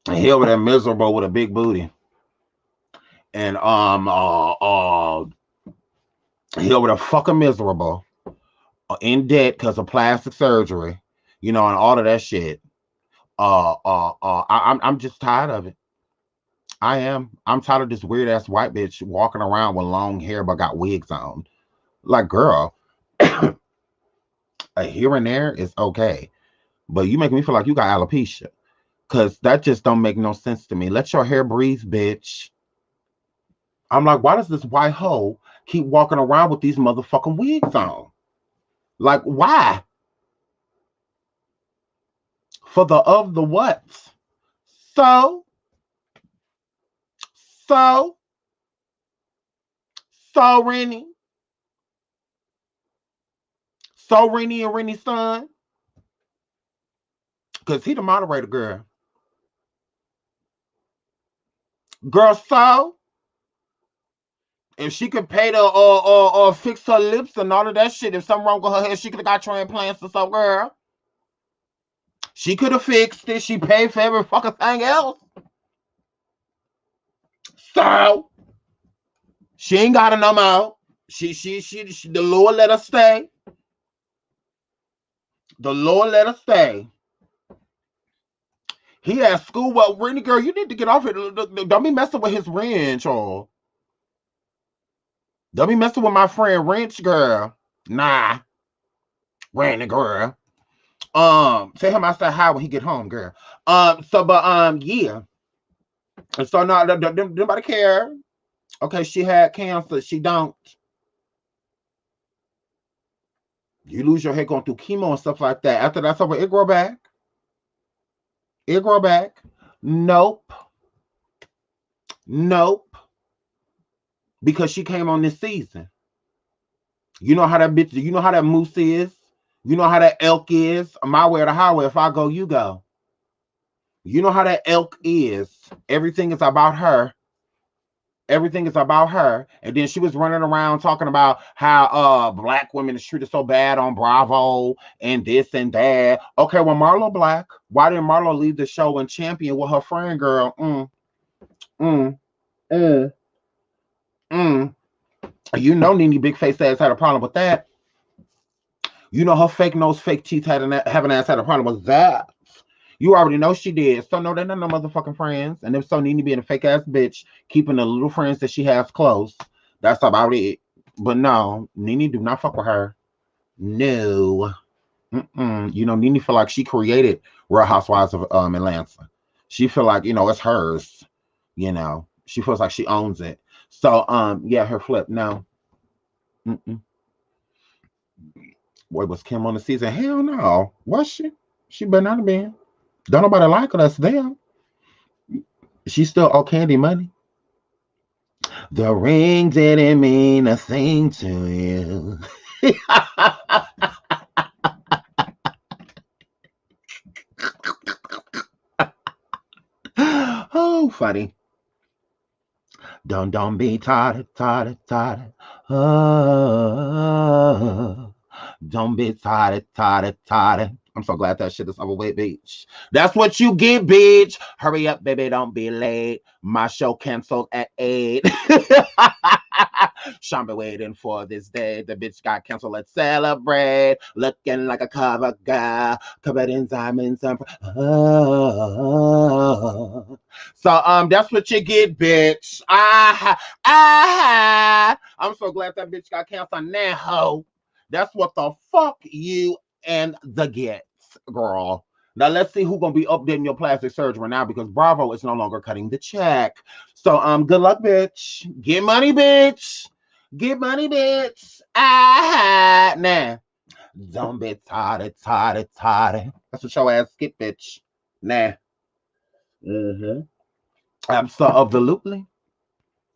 And he over there miserable with a big booty. And he over there fucking miserable, in debt because of plastic surgery, and all of that shit. I'm just tired of it. I am. I'm tired of this weird ass white bitch walking around with long hair but got wigs on. Like, girl, a here and there is okay, but you make me feel like you got alopecia, because that just don't make no sense to me. Let your hair breathe, bitch. I'm like, why does this white hoe keep walking around with these motherfucking wigs on? Like, why? For the of the what? So, Rennie. So Rennie and Rennie's son. Because he the moderator, girl. Girl, so if she could pay to fix her lips and all of that shit, if something wrong with her hair, she could have got transplants or something, girl. She could have fixed it. She paid for every fucking thing else. So she ain't got it no more. She the Lord let her stay. The Lord let her stay. He at school. Well, Rennie, girl, you need to get off it. Don't be messing with his wrench, or don't be messing with my friend Wrench, girl. Nah, Rennie, girl. Tell him I said hi when he get home, girl. Yeah. And so now, nobody care. Okay, she had cancer. She don't. You lose your hair going through chemo and stuff like that. After that's over, it grow back. It grow back. Nope. Because she came on this season. You know how that bitch, you know how that moose is. You know how that elk is. My way or the highway. If I go, you go. You know how that elk is. Everything is about her. Everything is about her. And then she was running around talking about how black women is treated so bad on Bravo and this and that. Okay, well, Marlo Black, why didn't Marlo leave the show and champion with her friend girl? You know Nene Big Face ass had a problem with that. You know her fake nose, fake teeth having ass had a problem with that. You already know she did. So no, they're not no motherfucking friends. And if so, Nene being a fake ass bitch, keeping the little friends that she has close. That's about it. But no, Nene do not fuck with her. No. You know, Nene feel like she created Real Housewives of Atlanta. She feel like, it's hers. She feels like she owns it. So yeah, her flip. No. Mm-mm. Boy, was Kim on the season? Hell no. Was she? She better not have been. Don't nobody like her that's there. She still owe Candy money. The ring didn't mean a thing to you. Oh, funny. Don't be tired. Oh, don't be tired. I'm so glad that shit is over with, bitch. That's what you get, bitch. Hurry up, baby. Don't be late. My show canceled at 8. Sean been waiting for this day. The bitch got canceled. Let's celebrate. Looking like a cover girl. Covered in diamonds. Oh. So that's what you get, bitch. I'm so glad that bitch got canceled now, ho. That's what the fuck you and the gets, girl. Now let's see who's gonna be updating your plastic surgery now because Bravo is no longer cutting the check. So good luck, bitch. Get money, bitch. Get money, bitch. Nah. Don't be tired. That's what your ass get, bitch. Nah. Mm-hmm. Absolutely.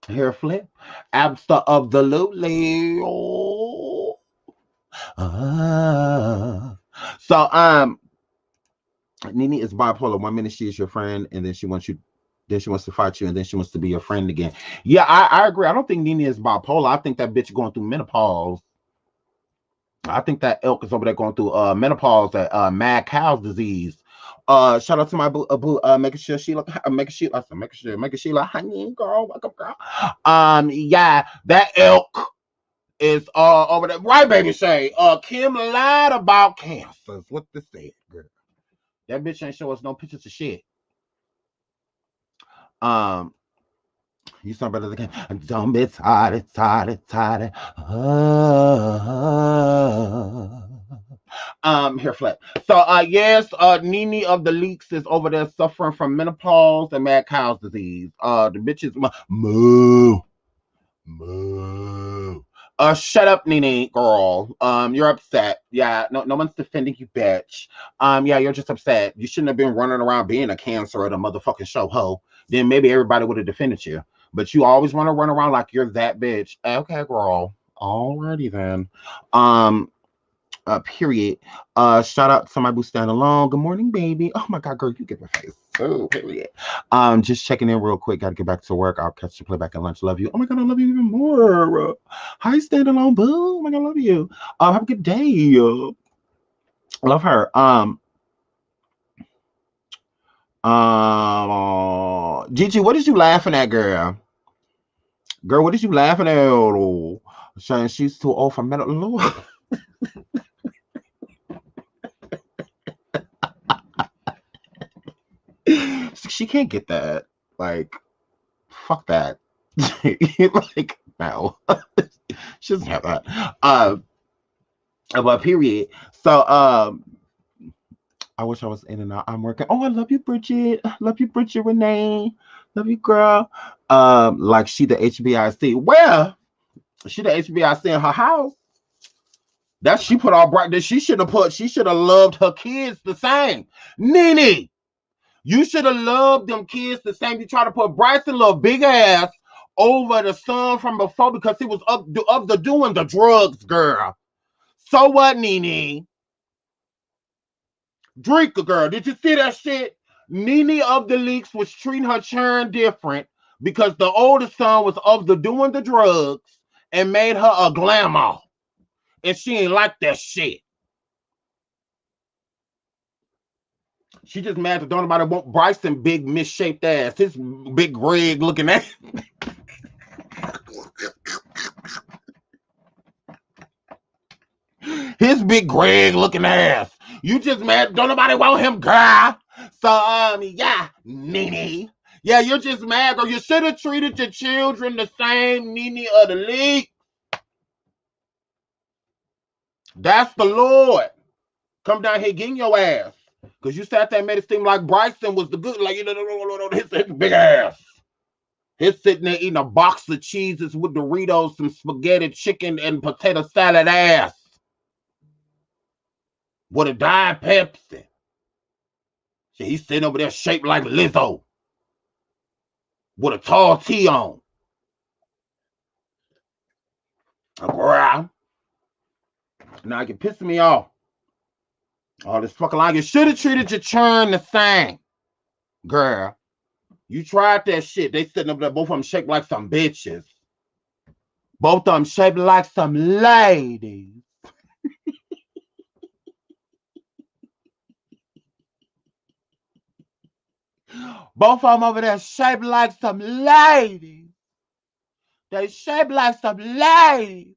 Hair flip. Absolutely. Oh. So Nene is bipolar. 1 minute she is your friend, and then she wants to fight you, and then she wants to be your friend again. Yeah, I agree. I don't think Nene is bipolar. I think that bitch going through menopause. I think that elk is over there going through menopause, that mad cow's disease. Shout out to my boo, making sure Sheila, making Sheila, honey, girl, welcome, girl. Yeah, that elk is over there, right, baby Shay. Kim lied about cancers. What this said, girl? That bitch ain't show us no pictures of shit. You sound better than Kim. Don't be tired. Here, flat. So, yes, Nene of the Leaks is over there suffering from menopause and mad cow's disease. The bitches, moo. Shut up, Nene, girl. You're upset. Yeah, no one's defending you, bitch. Yeah, you're just upset. You shouldn't have been running around being a cancer at a motherfucking show, ho. Then maybe everybody would have defended you. But you always want to run around like you're that bitch. Okay, girl. Alrighty then. Period. Shout out to my boo stand alone. Good morning, baby. Oh my god, girl, you get my face. Oh, period. Just checking in real quick. Gotta get back to work. I'll catch the playback at lunch. Love you. Oh my god, I love you even more. Hi, stand alone, boo. Oh my god, I love you. Have a good day. Love her. Gigi, what is you laughing at, girl? Girl, what is you laughing at? Oh, saying she's too old for mental. She can't get that. Like, fuck that. Like, no. She doesn't have that. But period. So, I wish I was in and out. I'm working. Oh, I love you, Bridget. I love you, Bridget Renee. Love you, girl. Like she the HBIC. Well, she the HBIC in her house. That she put all bright. That she should have loved her kids the same. Nene, you should have loved them kids the same. You try to put Bryson little big ass over the son from before because he was up the doing the drugs, girl. So what, Nene? Drink, girl. Did you see that shit? Nene of the Leaks was treating her churn different because the oldest son was of the doing the drugs and made her a glamour. And she ain't like that shit. She just mad that don't nobody want Bryson big misshaped ass. His big Greg looking ass. His big Greg looking ass. You just mad don't nobody want him, girl. So yeah, Nene. Yeah, you're just mad, girl. You should have treated your children the same, Nene of the League. That's the Lord. Come down here getting your ass. Because you sat there and made it seem like Bryson was the good, like, his big ass. He's sitting there eating a box of cheeses with Doritos, some spaghetti, chicken, and potato salad ass with a Diet Pepsi. See, he's sitting over there shaped like Lizzo with a tall tee on. Girl, now you're pissing me off. All this fucking line. You should have treated your churn the same. Girl, you tried that shit. They sitting up there, both of them shaped like some bitches. Both of them shaped like some ladies. Both of them over there shaped like some ladies. They shaped like some ladies.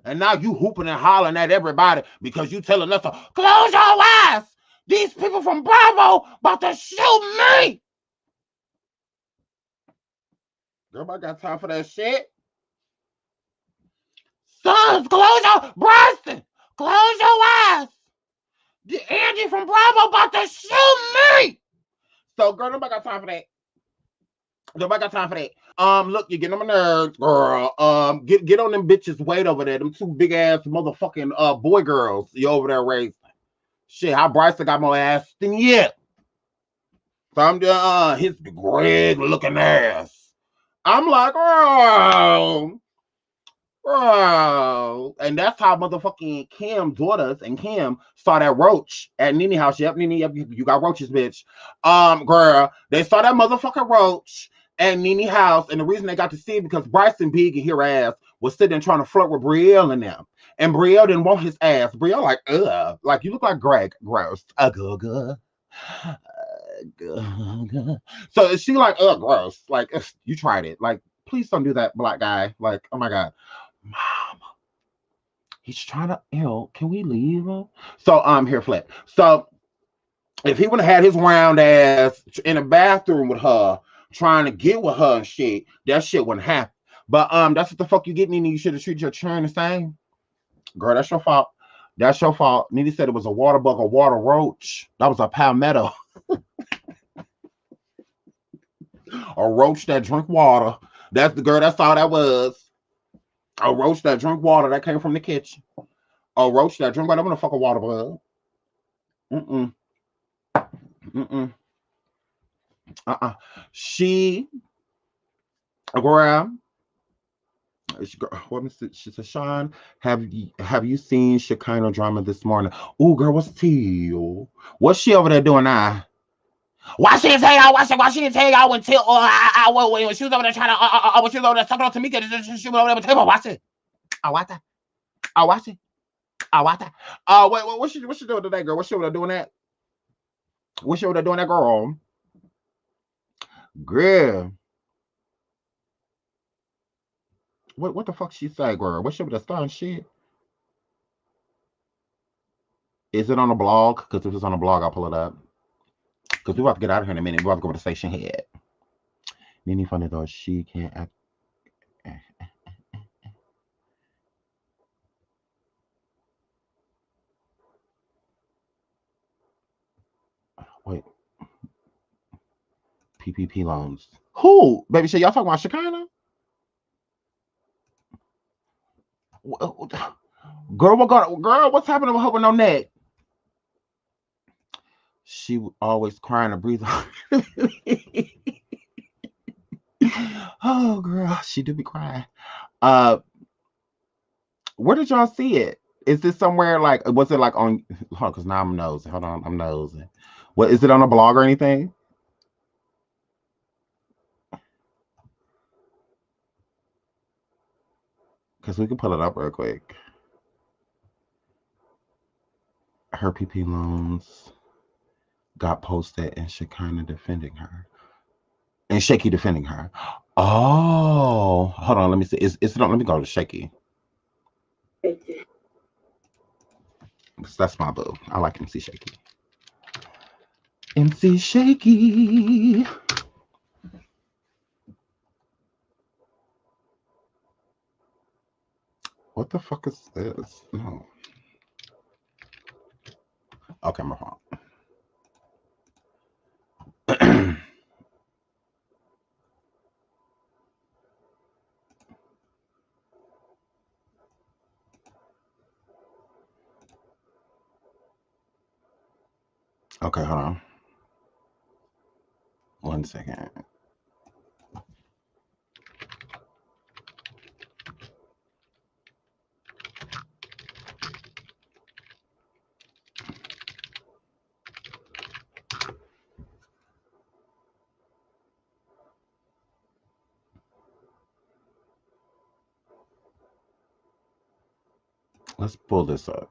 And now you hooping and hollering at everybody because you telling us to close your eyes. These people from Bravo about to shoot me. Girl, I got time for that shit. Sons, close your Bryson. Close your eyes. The Angie from Bravo about to shoot me. So, girl, nobody got time for that. Nobody got time for that. Look, you're getting on my nerves, girl. Get on them bitches' weight over there. Them two big ass motherfucking boy girls you over there raising. Shit, how Bryson got more ass than you. So I'm just his Greg looking ass. I'm like, oh. Bro, and that's how motherfucking Kim daughters and Kim saw that roach at Nene house. Yep, Nene, yep, you got roaches, bitch. Girl, they saw that motherfucking roach at Nene house, and the reason they got to see it because Bryson Big and her ass was sitting there trying to flirt with Brielle and them, and Brielle didn't want his ass. Brielle like, ugh, like you look like Greg, gross, So she like, ugh, gross, like you tried it, like please don't do that, black guy, like oh my god. Mom, he's trying to, can we leave him? So here, Flip. So if he would have had his round ass in the bathroom with her, trying to get with her and shit, that shit wouldn't happen. But that's what the fuck you get, Nene. You should have treated your churn the same. Girl, that's your fault. That's your fault. Nene said it was a water bug, a water roach. That was a palmetto. A roach that drink water. That's the girl, that's all that was. A roach that drink water that came from the kitchen. A roach that drink water. I'm gonna fuck a water bug. Mm-mm. Mm-mm. She, girl, what is it? She said, Sean, have you seen Shekinah drama this morning? Ooh, girl, what's the deal? What's she over there doing now? Why she didn't tell y'all? Why she didn't tell y'all until when she was over there trying to when she was over there talking to me? She was over there with table. Watch it. I watch it. I watch it. I watch it. Wait, what's she doing today, girl? What's she over there doing that? What's she over there doing that, girl? Girl. What the fuck she say, girl? What's she over there starting shit? Is it on the blog? Because if it's on the blog, I'll pull it up. Because we're about to get out of here in a minute. We're about to go to the station head. Nene funny though, she can't act. Wait. PPP loans. Who? Baby, shit, y'all talking about Shekinah? Girl, what's happening with her with no neck? She always crying to breathe. Oh, girl, she do be crying. Where did y'all see it? Is this somewhere like? Was it like on? Hold on, because now I'm nosing. Hold on, I'm nosing. What is it on a blog or anything? Because we can pull it up real quick. Her PP loans got posted and Shekinah defending her. And Shaky defending her. Oh, hold on. Let me see. Is it on? Let me go to Shaky. That's my boo. I like MC Shaky. MC Shaky. What the fuck is this? No. Okay, my fault. Okay, hold on. 1 second. Let's pull this up.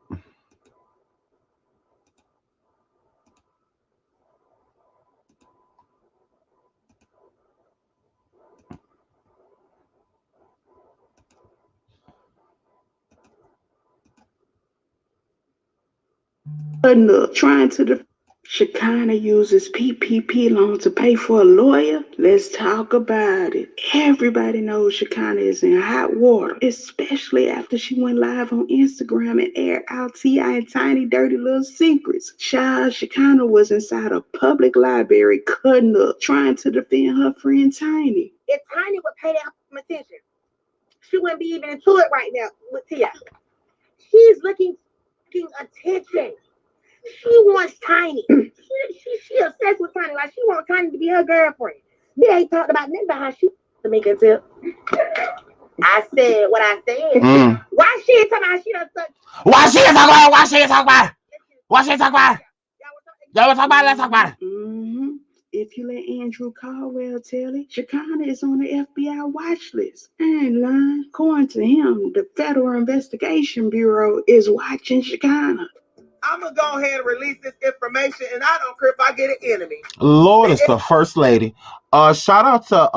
Trying to the Shekinah uses PPP loan to pay for a lawyer. Let's talk about it. Everybody knows Shekinah is in hot water, especially after she went live on Instagram and aired out T.I. and Tiny dirty little secrets. Child, Shekinah was inside a public library cutting up, trying to defend her friend Tiny. If Tiny would pay that some attention, she wouldn't be even into it right now with T.I. She's looking attention. She wants Tiny. She obsessed with Tiny. Like she wants Tiny to be her girlfriend. They ain't talked about nothing about how she to make it tip. I said what I said. Why she ain't talking about how she done such? Why she ain't talking about it? Why she ain't talking about it? Why she ain't talking about it? Y'all want to talk about it? Let's talk about it. If you let Andrew Caldwell tell it, Shekinah is on the FBI watch list. I ain't lying. According to him, the Federal Investigation Bureau is watching Shekinah. I'm gonna go ahead and release this information, and I don't care if I get an enemy. Lord, it's the first lady. Shout out to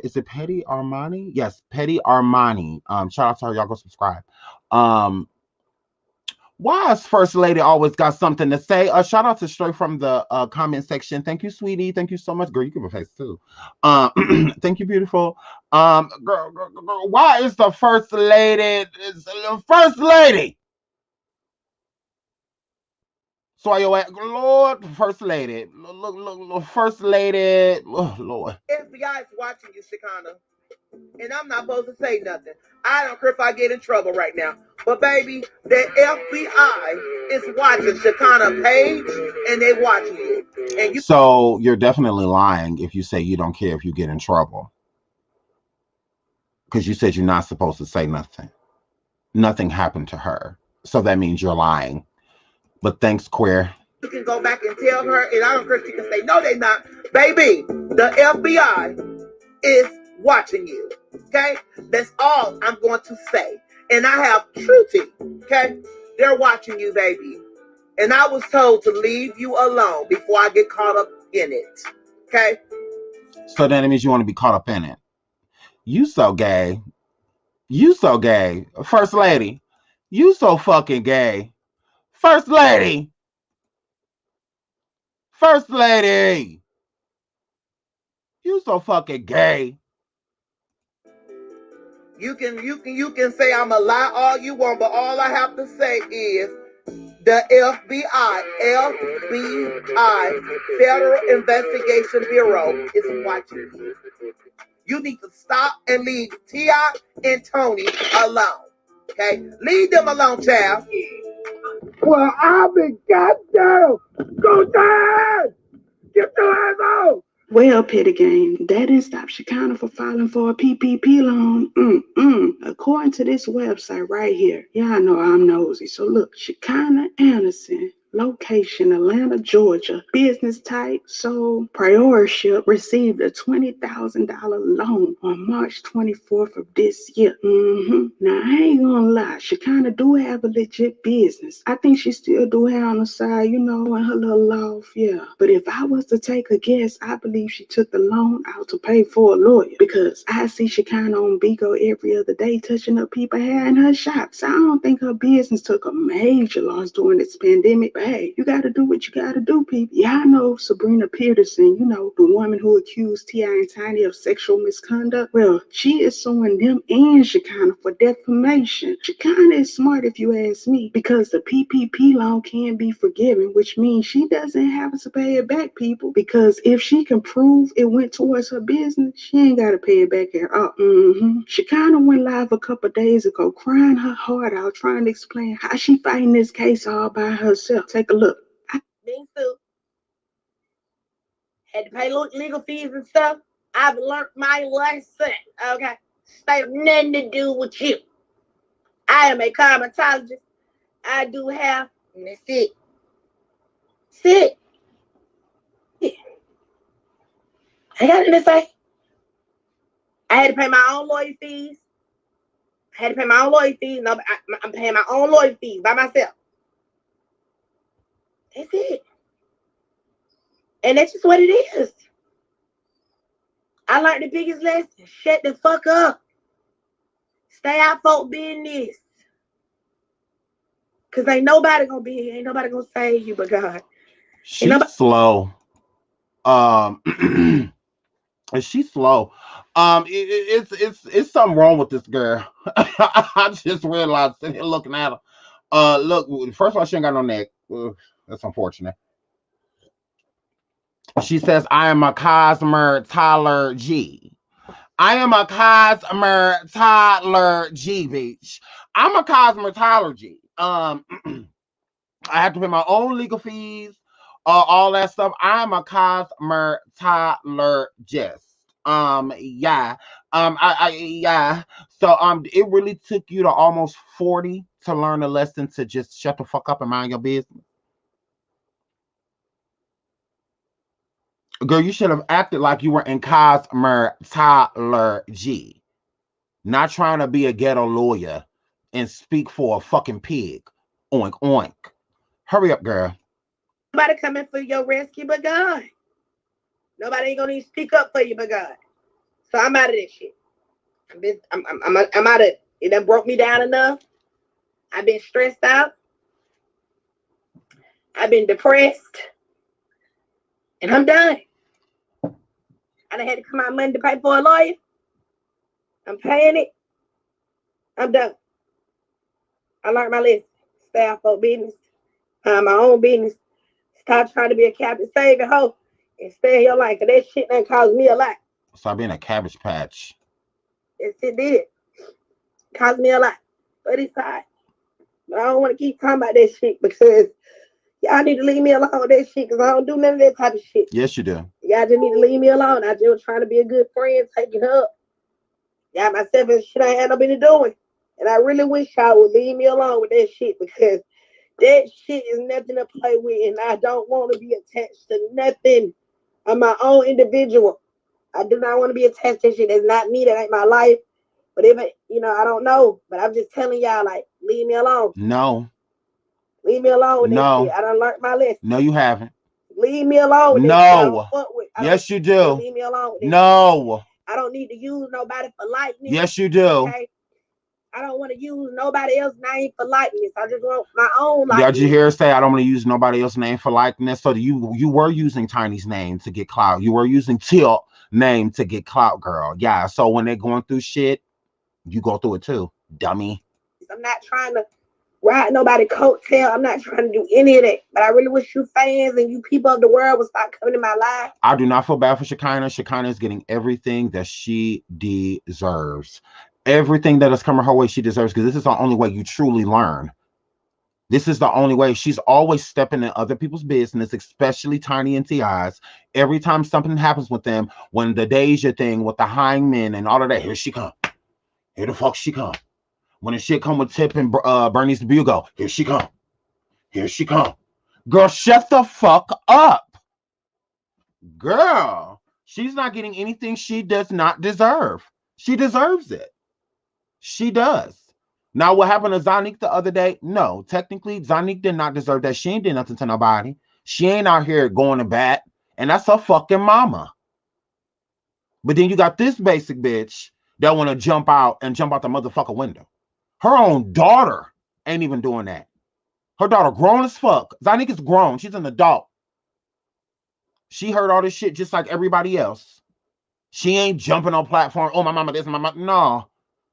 is it Petty Armani? Yes, Petty Armani. Shout out to her. Y'all go subscribe. Why has First Lady always got something to say? Shout out to straight from the comment section. Thank you, sweetie. Thank you so much, girl. You give a face too. Thank you, beautiful. Girl, why is the First Lady? Is the First Lady? So are you at Lord, First Lady? Look, First Lady. Oh, Lord. FBI is watching you, Shekinah. And I'm not supposed to say nothing. I don't care if I get in trouble right now. But baby, the FBI is watching Shekinah page and they watching you. And you So you're definitely lying if you say you don't care if you get in trouble. Because you said you're not supposed to say nothing. Nothing happened to her. So that means you're lying. But thanks, queer. You can go back and tell her, and I don't care if she can say, no, they're not. Baby, the FBI is watching you. Okay? That's all I'm going to say. And I have truth. Okay? They're watching you, baby. And I was told to leave you alone before I get caught up in it. Okay? So then it means you want to be caught up in it. You so gay. You so gay. First Lady. You so fucking gay. First Lady. First Lady. You so fucking gay. You can say I'm a lie all you want, but all I have to say is the FBI, Federal Investigation Bureau, is watching you. You need to stop and leave T.I. and Tony alone. Okay? Leave them alone, child. Well, I've been goddamn. Go down! Get your ass out! Well, Petty Game, that didn't stop Shekinah from filing for a PPP loan. According to this website right here, y'all know I'm nosy. So look, Shekinah Anderson, location Atlanta, Georgia, business type, sole proprietorship, received a $20,000 loan on March 24th of this year. Now, I ain't gonna lie, Shekinah do have a legit business. I think she still do have on the side, you know, in her little loft, yeah. But if I was to take a guess, I believe she took the loan out to pay for a lawyer because I see Shekinah on Bigo every other day touching up people hair in her shop. So I don't think her business took a major loss during this pandemic. But hey, you gotta do what you gotta do, people. Yeah, I know Sabrina Peterson, you know, the woman who accused T.I. and Tiny of sexual misconduct. Well, she is suing them and Shekinah for defamation. Shekinah is smart if you ask me because the PPP loan can be forgiven, which means she doesn't have to pay it back, people, because if she can prove it went towards her business, she ain't got to pay it back at all. Shekinah went live a couple days ago crying her heart out trying to explain how she fighting this case all by herself. Take a look. Me too. had to pay legal fees and stuff. I've learned my lesson. Okay, stay nothing to do with you. I am a cosmetologist. I do hair, and that's it. That's it. Yeah. I got nothing to say. I had to pay my own lawyer fees. No, I'm paying my own lawyer fees by myself. That's it. And that's just what it is. I learned the biggest lesson. Shut the fuck up. Stay out folk business. Cause ain't nobody gonna save you but God. She's slow. She's slow. It's something wrong with this girl. I just realized sitting here looking at her. Look, first of all, she ain't got no neck. That's unfortunate. She says, I am a Cosmer Tyler G. I am a Cosmer Tyler G, bitch. I'm a Cosmer Tyler G. I have to pay my own legal fees, all that stuff. I'm a Cosmer Tyler Just. Yeah. Yeah. So, it really took you to almost 40 to learn a lesson to just shut the fuck up and mind your business. Girl, you should have acted like you were in Cosmer Tyler G. Not trying to be a ghetto lawyer and speak for a fucking pig. Oink, oink. Hurry up, girl. Nobody coming for your rescue but God. Nobody ain't gonna even speak up for you but God. So I'm out of this shit. I'm out of it. It done broke me down enough. I've been stressed out. I've been depressed. And I'm done. I done had to come out money to pay for a lawyer. I'm paying it. I'm done. I learned my lesson. Stay out for business. Mind my own business. Stop trying to be a Captain Savior hoe and stay in your life. Cause that shit done cost me a lot. Stop being a Cabbage Patch. Yes, it did. Cost me a lot. But it's fine. But I don't want to keep talking about that shit because y'all need to leave me alone with that shit because I don't do none of that type of shit. Yes, you do. Y'all just need to leave me alone. I just was trying to be a good friend, taking her up. Y'all myself and shit I ain't had no business doing. And I really wish y'all would leave me alone with that shit because that shit is nothing to play with and I don't want to be attached to nothing. I'm my own individual. I do not want to be attached to shit. That's not me. That ain't my life. But if it, I don't know. But I'm just telling y'all, like, leave me alone. No. Leave me alone with that shit. I done learned my lesson. No, you haven't. Leave me alone with that shit. I don't fuck with. Yes, you do. Leave me alone with that No. shit. I don't need to use nobody for likeness. Yes, you do. Okay? I don't want to use nobody else's name for likeness. I just want my own likeness. Did you hear her say I don't want to use nobody else's name for likeness? So you were using Tiny's name to get clout. You were using Teal name to get clout, girl. Yeah. So when they're going through shit, you go through it too, dummy. I'm not trying to ride nobody coattail. I'm not trying to do any of that. But I really wish you fans and you people of the world would start coming in my life. I do not feel bad for Shekinah. Shekinah is getting everything that she deserves. Everything that is coming her way, she deserves, because this is the only way you truly learn. This is the only way. She's always stepping in other people's business, especially Tiny and T.I.'s. Every time something happens with them, when the Deja thing with the hangman and all of that, here she come. Here the fuck she come. When the shit come with Tip and Bernice Bugo, here she come. Here she come. Girl, shut the fuck up. Girl, she's not getting anything she does not deserve. She deserves it. She does. Now, what happened to Zonique the other day? No, technically, Zonique did not deserve that. She ain't did nothing to nobody. She ain't out here going to bat, and that's her fucking mama. But then you got this basic bitch that want to jump out the motherfucker window. Her own daughter ain't even doing that. Her daughter grown as fuck. Zonique is grown. She's an adult. She heard all this shit just like everybody else. She ain't jumping on platform. Oh, my mama this, my mama. No.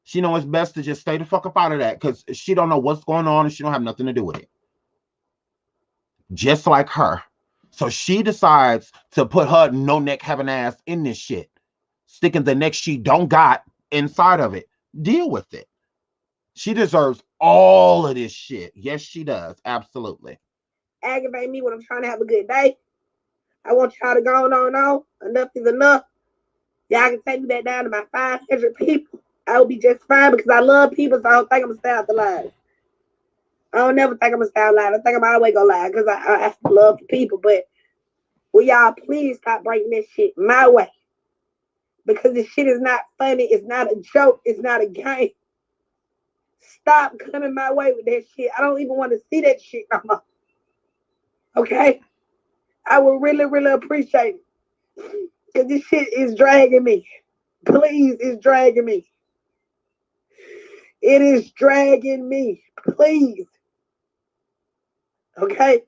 She know it's best to just stay the fuck up out of that because she don't know what's going on and she don't have nothing to do with it. Just like her. So she decides to put her no neck having ass in this shit. Sticking the neck she don't got inside of it. Deal with it. She deserves all of this shit. Yes, she does. Absolutely. Aggravate me when I'm trying to have a good day. I want y'all to go on. Enough is enough. Y'all can take me back down to my 500 people. I will be just fine because I love people, so I don't think I'm going to stay out the line. I don't never think I'm going to stay out live. I think I'm always going to lie because I have love for people. But will y'all please stop breaking this shit my way? Because this shit is not funny. It's not a joke. It's not a game. Stop coming my way with that shit. I don't even want to see that shit no more. Okay? I would really, really appreciate it. Because this shit is dragging me. Please, it's dragging me. It is dragging me. Please. Okay?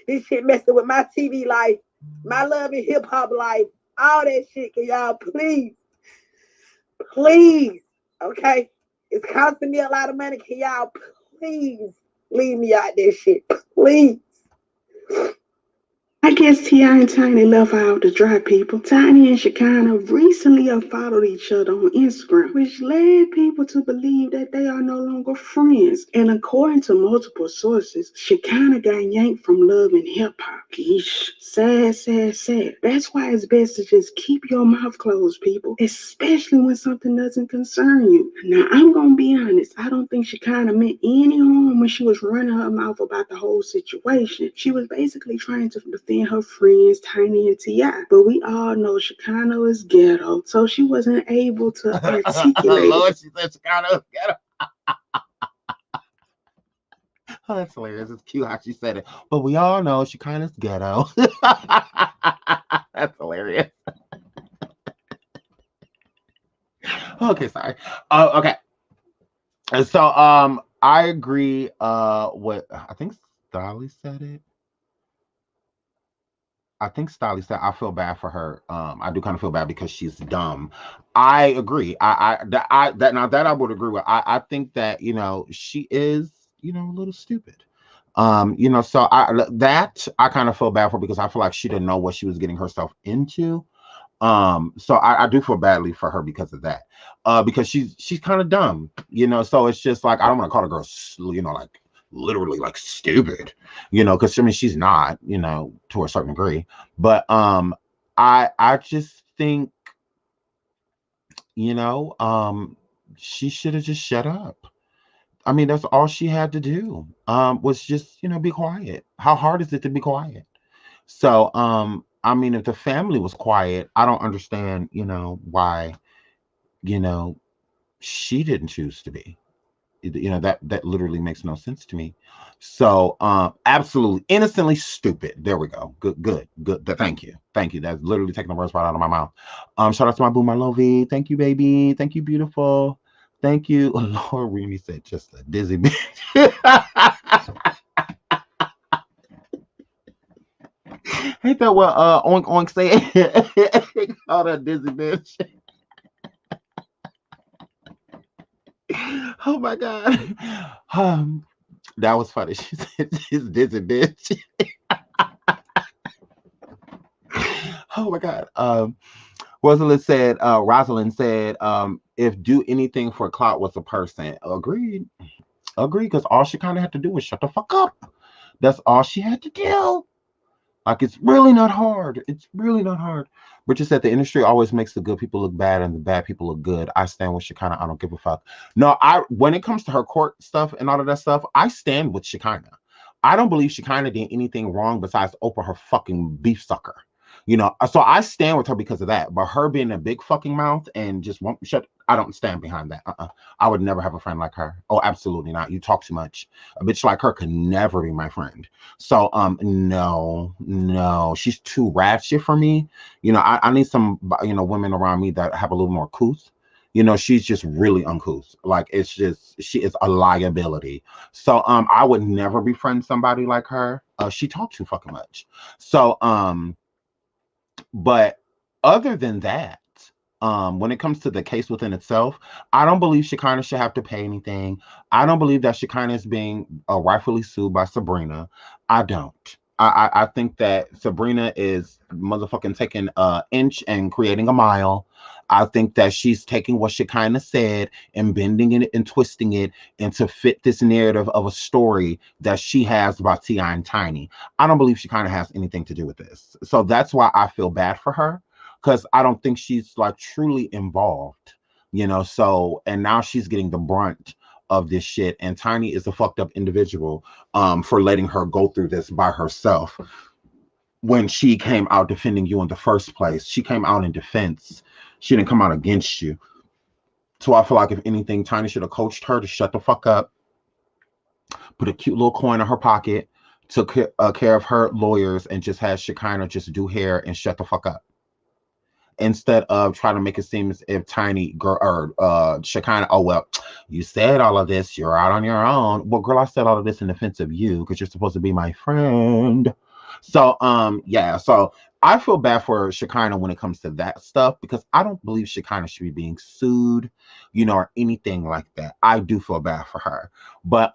This shit messing with my TV life, my love and hip hop life, all that shit. Can y'all please, okay? It's costing me a lot of money. Can y'all please leave me out this shit? Please. I guess T.I. and Tiny left out the dry people. Tiny and Shekinah recently unfollowed each other on Instagram, which led people to believe that they are no longer friends. And according to multiple sources, Shekinah got yanked from Love and Hip Hop. Yeesh. Sad. That's why it's best to just keep your mouth closed, people, especially when something doesn't concern you. Now, I'm going to be honest. I don't think Shekinah meant any harm when she was running her mouth about the whole situation. She was basically trying to defend her friends Tiny and T.I. But we all know Shekinah is ghetto, so she wasn't able to articulate Lord, she said Shekinah was ghetto. Oh, that's hilarious. It's cute how she said it. But we all know Shekinah's ghetto. That's hilarious. Okay, sorry. Okay. And so I agree with I think Stolly said it. I think Stolly said I feel bad for her. I do kind of feel bad because she's dumb. I agree. That I would agree with. I think that, you know, she is, you know, a little stupid. You know, so I kind of feel bad for because I feel like she didn't know what she was getting herself into. So I do feel badly for her because of that. Because she's kind of dumb, you know, so it's just like I don't want to call the girl, you know, like literally like stupid, you know, because I mean she's not, you know, to a certain degree. But I just think, you know, she should have just shut up. I mean, that's all she had to do. Was just, you know, be quiet. How hard is it to be quiet? So, I mean, if the family was quiet, I don't understand, you know, why, you know, she didn't choose to be. You know, that literally makes no sense to me. So, absolutely innocently stupid. There we go. Good. Thank you. That's literally taking the words right out of my mouth. Shout out to my boo, my lovey. Thank you, baby. Thank you, beautiful. Thank you. Lord Remy said just a dizzy bitch. Ain't that what Oink Oink said? Called her dizzy bitch. Oh my god. That was funny. She said she's dizzy bitch. Oh my god. Rosalind said, if do anything for clout was a person. Agreed. Because all she kind of had to do was shut the fuck up. That's all she had to do. Like, it's really not hard. It's really not hard. Richard said the industry always makes the good people look bad and the bad people look good. I stand with Shekinah. I don't give a fuck. No, when it comes to her court stuff and all of that stuff, I stand with Shekinah. I don't believe Shekinah did anything wrong besides open her fucking beef sucker. You know, so I stand with her because of that. But her being a big fucking mouth and just won't shut, I don't stand behind that. I would never have a friend like her. Oh, absolutely not. You talk too much. A bitch like her could never be my friend. So, no, she's too ratchet for me. You know, I need some, you know, women around me that have a little more couth. You know, she's just really uncouth. Like, it's just, she is a liability. So, I would never befriend somebody like her. She talks too fucking much. So, but other than that, when it comes to the case within itself, I don't believe Shekinah should have to pay anything. I don't believe that Shekinah is being rightfully sued by Sabrina. I don't. I think that Sabrina is motherfucking taking an inch and creating a mile. I think that she's taking what she kind of said and bending it and twisting it into fit this narrative of a story that she has about T.I. and Tiny. I don't believe she kind of has anything to do with this. So that's why I feel bad for her, because I don't think she's like truly involved, you know. So, and now she's getting the brunt of this shit. And Tiny is a fucked up individual for letting her go through this by herself. When she came out defending you in the first place, she came out in defense. She didn't come out against you. So I feel like if anything, Tiny should have coached her to shut the fuck up, put a cute little coin in her pocket, took care of her lawyers, and just had Shekinah just do hair and shut the fuck up. Instead of trying to make it seem as if Tiny girl or Shekinah, oh well, you said all of this, you're out on your own. Well, girl, I said all of this in defense of you because you're supposed to be my friend. So yeah, so I feel bad for Shekinah when it comes to that stuff, because I don't believe Shekinah should be being sued, you know, or anything like that. I do feel bad for her. But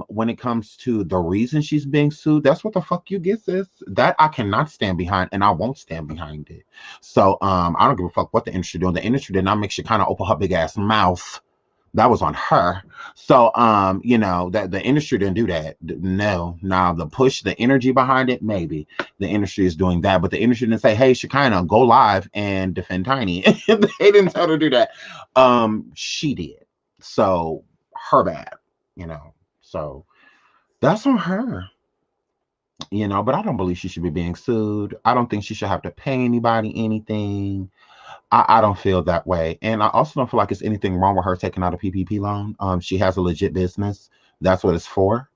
when it comes to the reason she's being sued, that's what the fuck you get, sis. That I cannot stand behind, and I won't stand behind it. So I don't give a fuck what the industry doing. The industry did not make Shekinah open her big ass mouth. That was on her. So you know, that the industry didn't do that. No. Now the push, the energy behind it, maybe the industry is doing that, but the industry didn't say, hey, Shekinah, go live and defend Tiny. They didn't tell her to do that. She did. So her bad, you know. So that's on her. You know, but I don't believe she should be being sued. I don't think she should have to pay anybody anything. I don't feel that way. And I also don't feel like it's anything wrong with her taking out a PPP loan. She has a legit business. That's what it's for.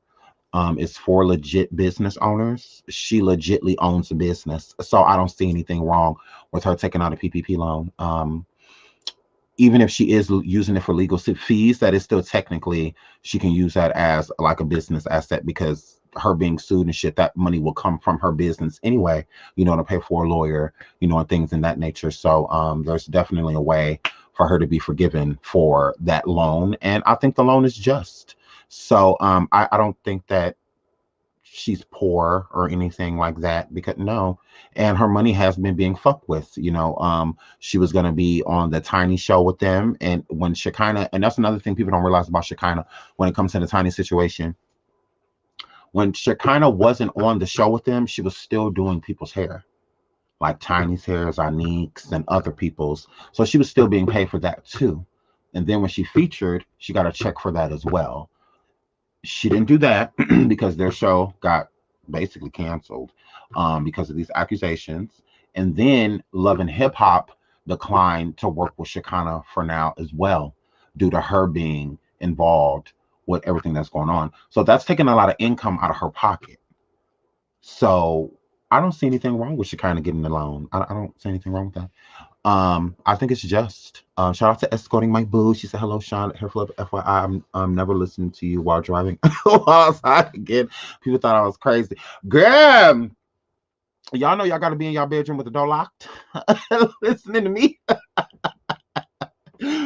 It's for legit business owners. She legitly owns a business. So I don't see anything wrong with her taking out a PPP loan. Even if she is using it for legal fees, that is still technically, she can use that as like a business asset, because her being sued and shit, that money will come from her business anyway, you know, to pay for a lawyer, you know, and things in that nature. So there's definitely a way for her to be forgiven for that loan. And I think the loan is just. So I don't think that she's poor or anything like that, because no. And her money has been being fucked with, you know. She was going to be on the Tiny show with them, and when Shekinah, and that's another thing people don't realize about Shekinah when it comes to the Tiny situation, when Shekinah wasn't on the show with them, she was still doing people's hair, like Tiny's hair, Zanique's, and other people's. So she was still being paid for that too. And then when she featured, she got a check for that as well. She didn't do that because their show got basically canceled because of these accusations. And then Love and Hip Hop declined to work with Shekinah for now as well, due to her being involved with everything that's going on. So that's taking a lot of income out of her pocket. So I don't see anything wrong with Shekinah getting the loan. I don't see anything wrong with that. I think it's just. Shout out to Escorting My Boo. She said, hello, Sean. Hairful of FYI, I'm never listening to you while driving outside again. People thought I was crazy. Girl, y'all know y'all got to be in y'all bedroom with the door locked, listening to me.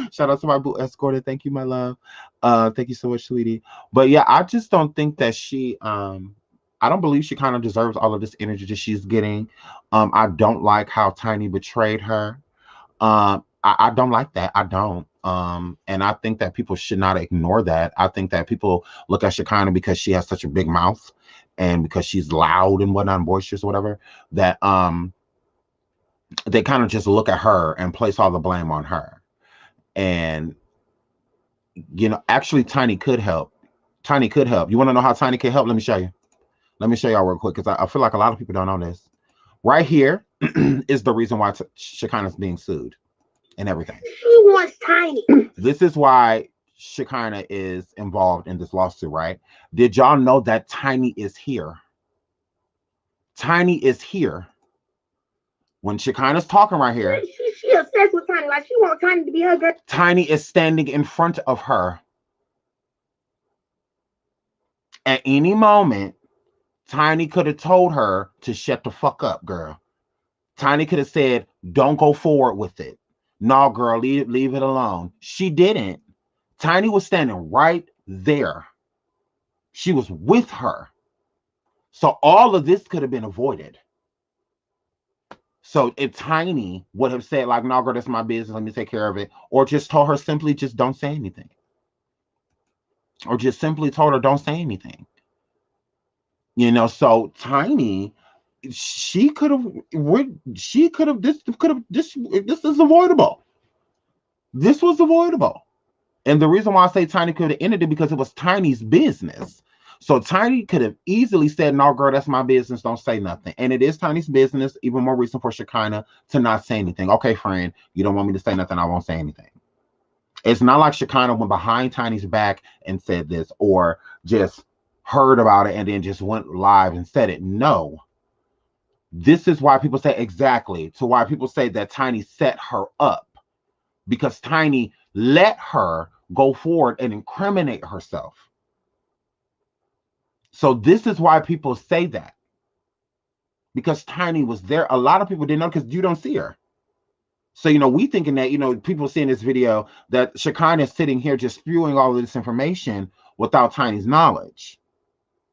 Shout out to my boo Escorted. Thank you, my love. Thank you so much, sweetie. But yeah, I just don't think that she I don't believe she kind of deserves all of this energy that she's getting. I don't like how Tiny betrayed her. I don't like that. I don't. And I think that people should not ignore that. I think that people look at Shekinah because she has such a big mouth and because she's loud and whatnot, and boisterous or whatever, that they kind of just look at her and place all the blame on her. And you know, actually Tiny could help. Tiny could help. You want to know how Tiny could help? Let me show you. Let me show y'all real quick, because I feel like a lot of people don't know this. Right here is the reason why Shekinah's being sued and everything. She wants Tiny. This is why Shekinah is involved in this lawsuit, right? Did y'all know that Tiny is here? Tiny is here. When Shekinah's talking right here, she obsessed with Tiny. Like, she wants Tiny to be her girl. Tiny is standing in front of her. At any moment, Tiny could have told her to shut the fuck up, girl. Tiny could have said, don't go forward with it. No, girl, leave it alone. She didn't. Tiny was standing right there. She was with her. So all of this could have been avoided. So if Tiny would have said, like, no, girl, that's my business, let me take care of it, or just told her simply, just don't say anything, or just simply told her, don't say anything. So Tiny, she could have, this is avoidable. This was avoidable. And the reason why I say Tiny could have ended it because it was Tiny's business. So Tiny could have easily said, no, girl, that's my business. Don't say nothing. And it is Tiny's business. Even more reason for Shekinah to not say anything. Okay, friend, you don't want me to say nothing. I won't say anything. It's not like Shekinah went behind Tiny's back and said this, or just heard about it and then just went live and said it. No. This is why people say exactly to why people say that Tiny set her up, because Tiny let her go forward and incriminate herself. So this is why people say that, because Tiny was there. A lot of people didn't know because you don't see her. So, we thinking that, people seeing this video that Shekinah is sitting here just spewing all of this information without Tiny's knowledge.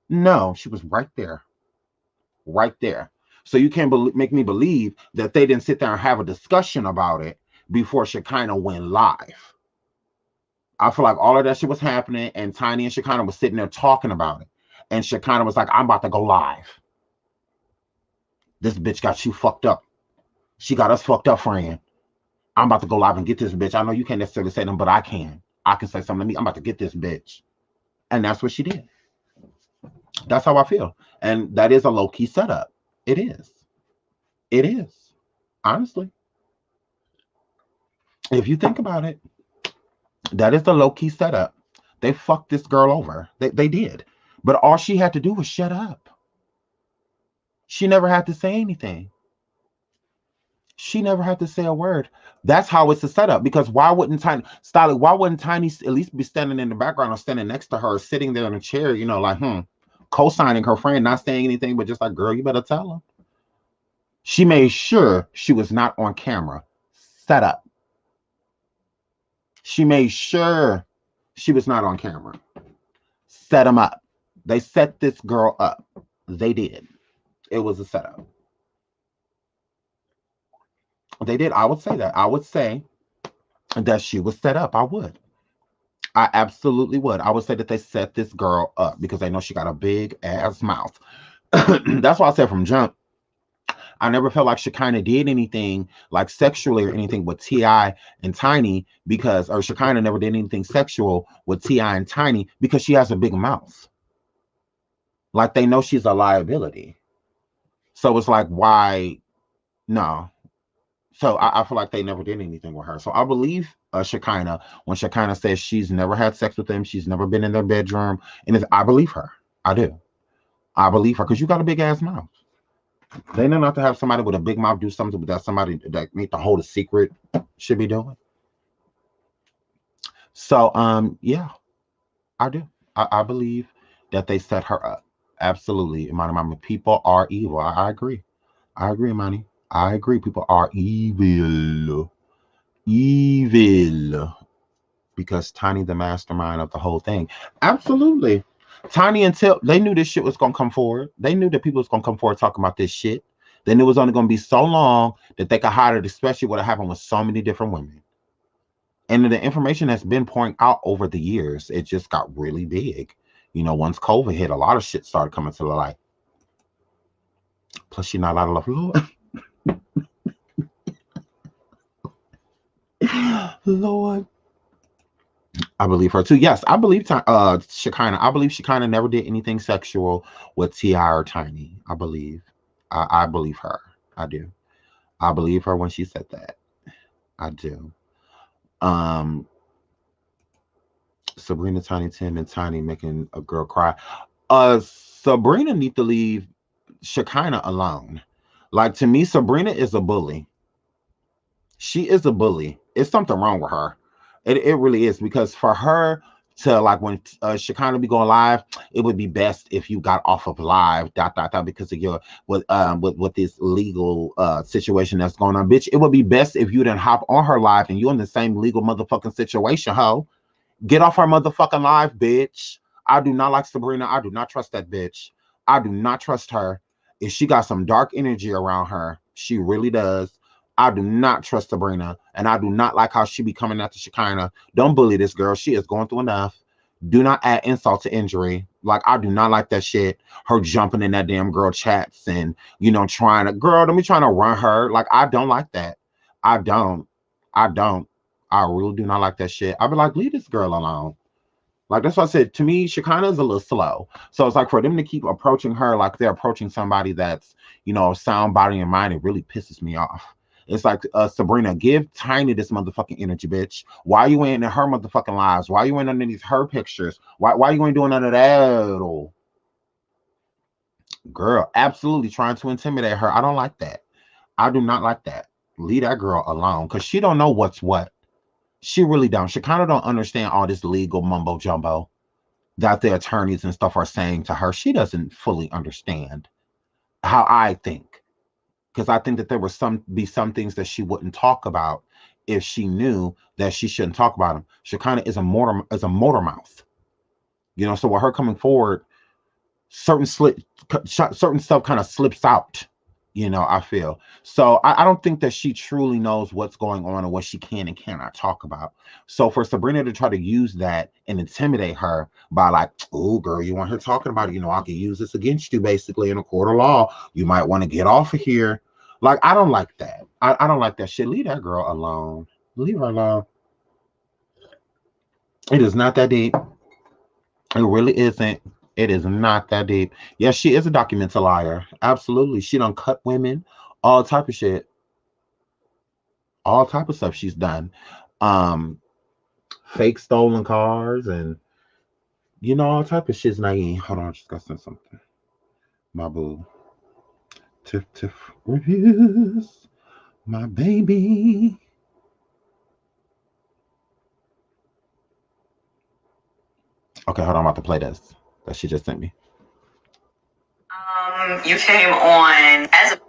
No, she was right there. Right there. So you can't make me believe that they didn't sit there and have a discussion about it before Shekinah went live. I feel like all of that shit was happening and Tiny and Shekinah was sitting there talking about it. And Shekinah was like, I'm about to go live. This bitch got you fucked up. She got us fucked up, friend. I'm about to go live and get this bitch. I know you can't necessarily say them, but I can. I can say something to me. I'm about to get this bitch. And that's what she did. That's how I feel. And that is a low-key setup. It is. It is. Honestly. If you think about it, that is the low-key setup. They fucked this girl over. They did. But all she had to do was shut up. She never had to say anything. She never had to say a word. That's how it's a setup. Because why wouldn't Tiny at least be standing in the background or standing next to her, sitting there in a chair, like, co-signing her friend, not saying anything, but just like, girl, you better tell her. She made sure she was not on camera. Set up. She made sure she was not on camera. Set them up. They set this girl up. They did. It was a setup. They did. I would say that. I would say that she was set up. I would. I absolutely would. I would say that they set this girl up because they know she got a big ass mouth. That's why I said from jump, I never felt like Shekinah did anything like sexually or anything with T.I. and Tiny or Shekinah never did anything sexual with T.I. and Tiny because she has a big mouth. Like they know she's a liability. So it's like, why? No. So I feel like they never did anything with her. So I believe Shekinah when Shekinah says she's never had sex with them, she's never been in their bedroom, and I believe her. I do. I believe her because you got a big ass mouth. They know not to have somebody with a big mouth do something that somebody that need to hold a secret should be doing. So yeah, I do. I believe that they set her up. Absolutely, Imani. People are evil. I agree. I agree, Imani. I agree. People are evil. Evil. Because Tiny the mastermind of the whole thing. Absolutely. Tiny and Tip, they knew this shit was going to come forward. They knew that people was going to come forward talking about this shit. They knew it was only going to be so long that they could hide it, especially what happened with so many different women. And the information has been pouring out over the years. It just got really big. Once COVID hit, a lot of shit started coming to the light. Plus, she's not out of love. Lord. Lord. I believe her too. Yes, I believe Shekinah. I believe Shekinah never did anything sexual with T.I. or Tiny. I believe. I believe her. I do. I believe her when she said that. I do. Sabrina, Tiny Tim, and Tiny making a girl cry. Sabrina need to leave Shekinah alone. Like, to me, Sabrina is a bully. She is a bully. It's something wrong with her. It really is, because for her to, like, when Shekinah be going live, it would be best if you got off of live, because of your with this legal situation that's going on, bitch. It would be best if you didn't hop on her live and you in the same legal motherfucking situation, ho. Get off her motherfucking live, bitch. I do not like Sabrina. I do not trust that bitch. I do not trust her. If she got some dark energy around her, She really does. I do not trust Sabrina, and I do not like how she be coming after Shekinah. Don't bully this girl. She is going through enough. Do not add insult to injury. Like, I do not like that shit. Her jumping in that damn girl chats and, trying to, girl, don't be trying to run her. Like, I don't like that. I don't. I don't. I really do not like that shit. I'd be like, leave this girl alone. Like, that's what I said. To me, Shekinah is a little slow. So it's like for them to keep approaching her like they're approaching somebody that's, sound body and mind, it really pisses me off. It's like, Sabrina, give Tiny this motherfucking energy, bitch. Why you ain't in her motherfucking lives? Why you ain't underneath her pictures? Why you ain't doing none of that? Girl, absolutely trying to intimidate her. I don't like that. I do not like that. Leave that girl alone because she don't know what's what. She really don't. She kind of don't understand all this legal mumbo jumbo that the attorneys and stuff are saying to her. She doesn't fully understand how I think. Because I think that there would be some things that she wouldn't talk about if she knew that she shouldn't talk about them. Shekinah is a motor mouth. So with her coming forward, certain stuff kind of slips out. I feel. So I don't think that she truly knows what's going on and what she can and cannot talk about. So for Sabrina to try to use that and intimidate her by like, oh, girl, you want her talking about it, I can use this against you basically in a court of law. You might want to get off of here. Like, I don't like that. I don't like that shit. Leave that girl alone. Leave her alone. It is not that deep. It really isn't. It is not that deep. Yes, she is a documented liar. Absolutely. She done cut women, all type of shit. All type of stuff she's done. Fake stolen cars and all type of shit's naive. Hold on, I just got to send something. My boo. Tiff reviews. My baby. Okay, hold on, I'm about to play this that she just sent me. You came on as a...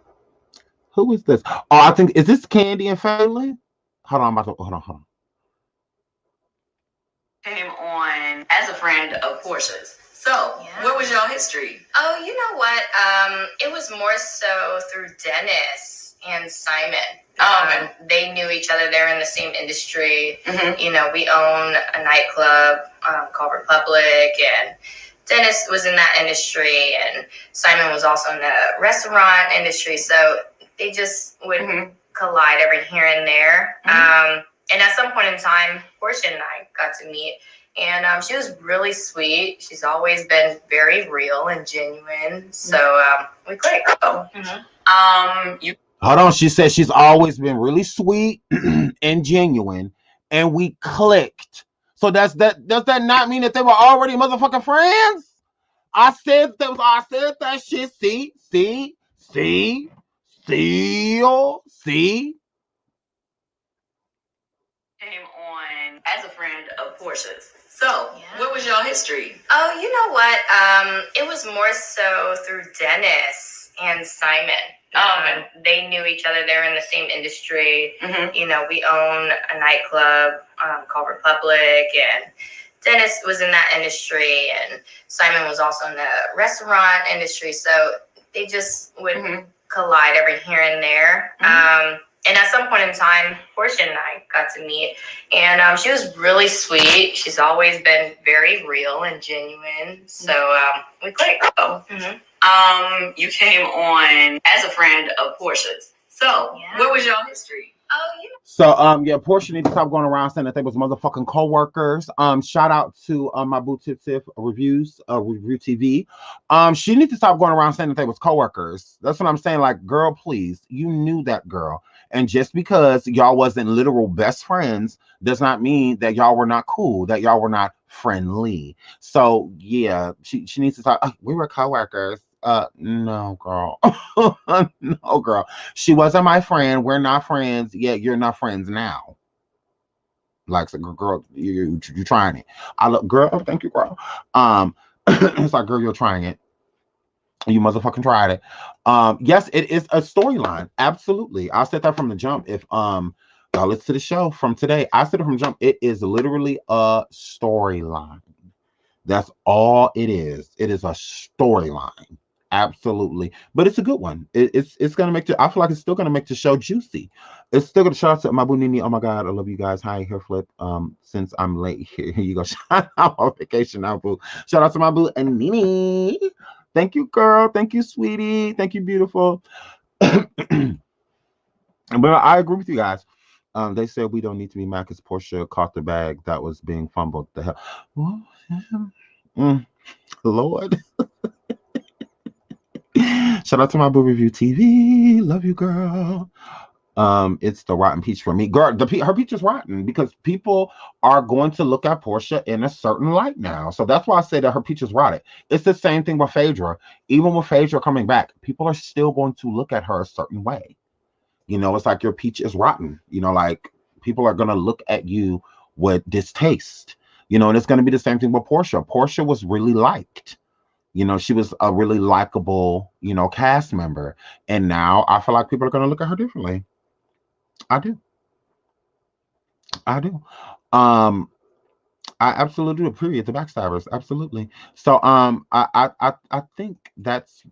Who is this? Oh, I think, is this Candy and Family? Hold on. Came on as a friend of Porsha's. So, what was your history? Oh, you know what? It was more so through Dennis and Simon. They knew each other. They're in the same industry. Mm-hmm. We own a nightclub called Republic, and Dennis was in that industry, and Simon was also in the restaurant industry. So they just would collide every here and there. Mm-hmm. And at some point in time, Porsha and I got to meet. And she was really sweet. She's always been very real and genuine. So we clicked. Hold on. She said she's always been really sweet and genuine. And we clicked. So does that not mean that they were already motherfucking friends? I said that shit. See. Came on as a friend of Porsha's. So, what was your history? Oh, you know what? It was more so through Dennis and Simon. They knew each other. They're in the same industry. Mm-hmm. We own a nightclub called Republic, and Dennis was in that industry, and Simon was also in the restaurant industry. So they just would collide every here and there. Mm-hmm. And at some point in time, Porsha and I got to meet, and she was really sweet. She's always been very real and genuine. So we clicked. You came on as a friend of Porsha's. So, what was your history? So, Porsha need to stop going around saying that they was motherfucking co-workers. Shout out to my boo Tiff Reviews, Review TV. She needs to stop going around saying that they was co-workers. That's what I'm saying. Like, girl, please, you knew that girl. And just because y'all wasn't literal best friends does not mean that y'all were not cool, that y'all were not friendly. So, yeah, she needs to stop. We were co-workers. No, girl. No, girl. She wasn't my friend. We're not friends. Yeah, you're not friends now. Like, girl, you're trying it. I look, girl. Oh, thank you, girl. It's like, girl, you're trying it. You motherfucking tried it. Yes, it is a storyline. Absolutely. I said that from the jump. If y'all listen to the show from today, I said it from the jump. It is literally a storyline. That's all it is. It is a storyline. Absolutely, but it's a good one. It's gonna make I feel like it's still gonna make the show juicy. It's still gonna shout out to my boo Nini. Oh my god, I love you guys. Hi, hair flip. Since I'm late, here you go. Shout out on vacation now, boo. Shout out to my boo and Nini. Thank you, girl. Thank you, sweetie. Thank you, beautiful. But I agree with you guys. They said we don't need to be mad because Porsha caught the bag that was being fumbled. The hell, well, Lord. Shout out to my boo review TV. Love you, girl. It's the rotten peach for me, girl. Her peach is rotten because people are going to look at Porsha in a certain light now. So that's why I say that her peach is rotten. It's the same thing with Phaedra. Even with Phaedra coming back, people are still going to look at her a certain way. You know, it's like your peach is rotten. You know, like people are going to look at you with distaste. You know, and it's going to be the same thing with Porsha. Porsha was really liked. You know, she was a really likable, you know, cast member. And now I feel like people are going to look at her differently. I do. I do. I absolutely do. Period. The backstabbers. Absolutely. So I think that's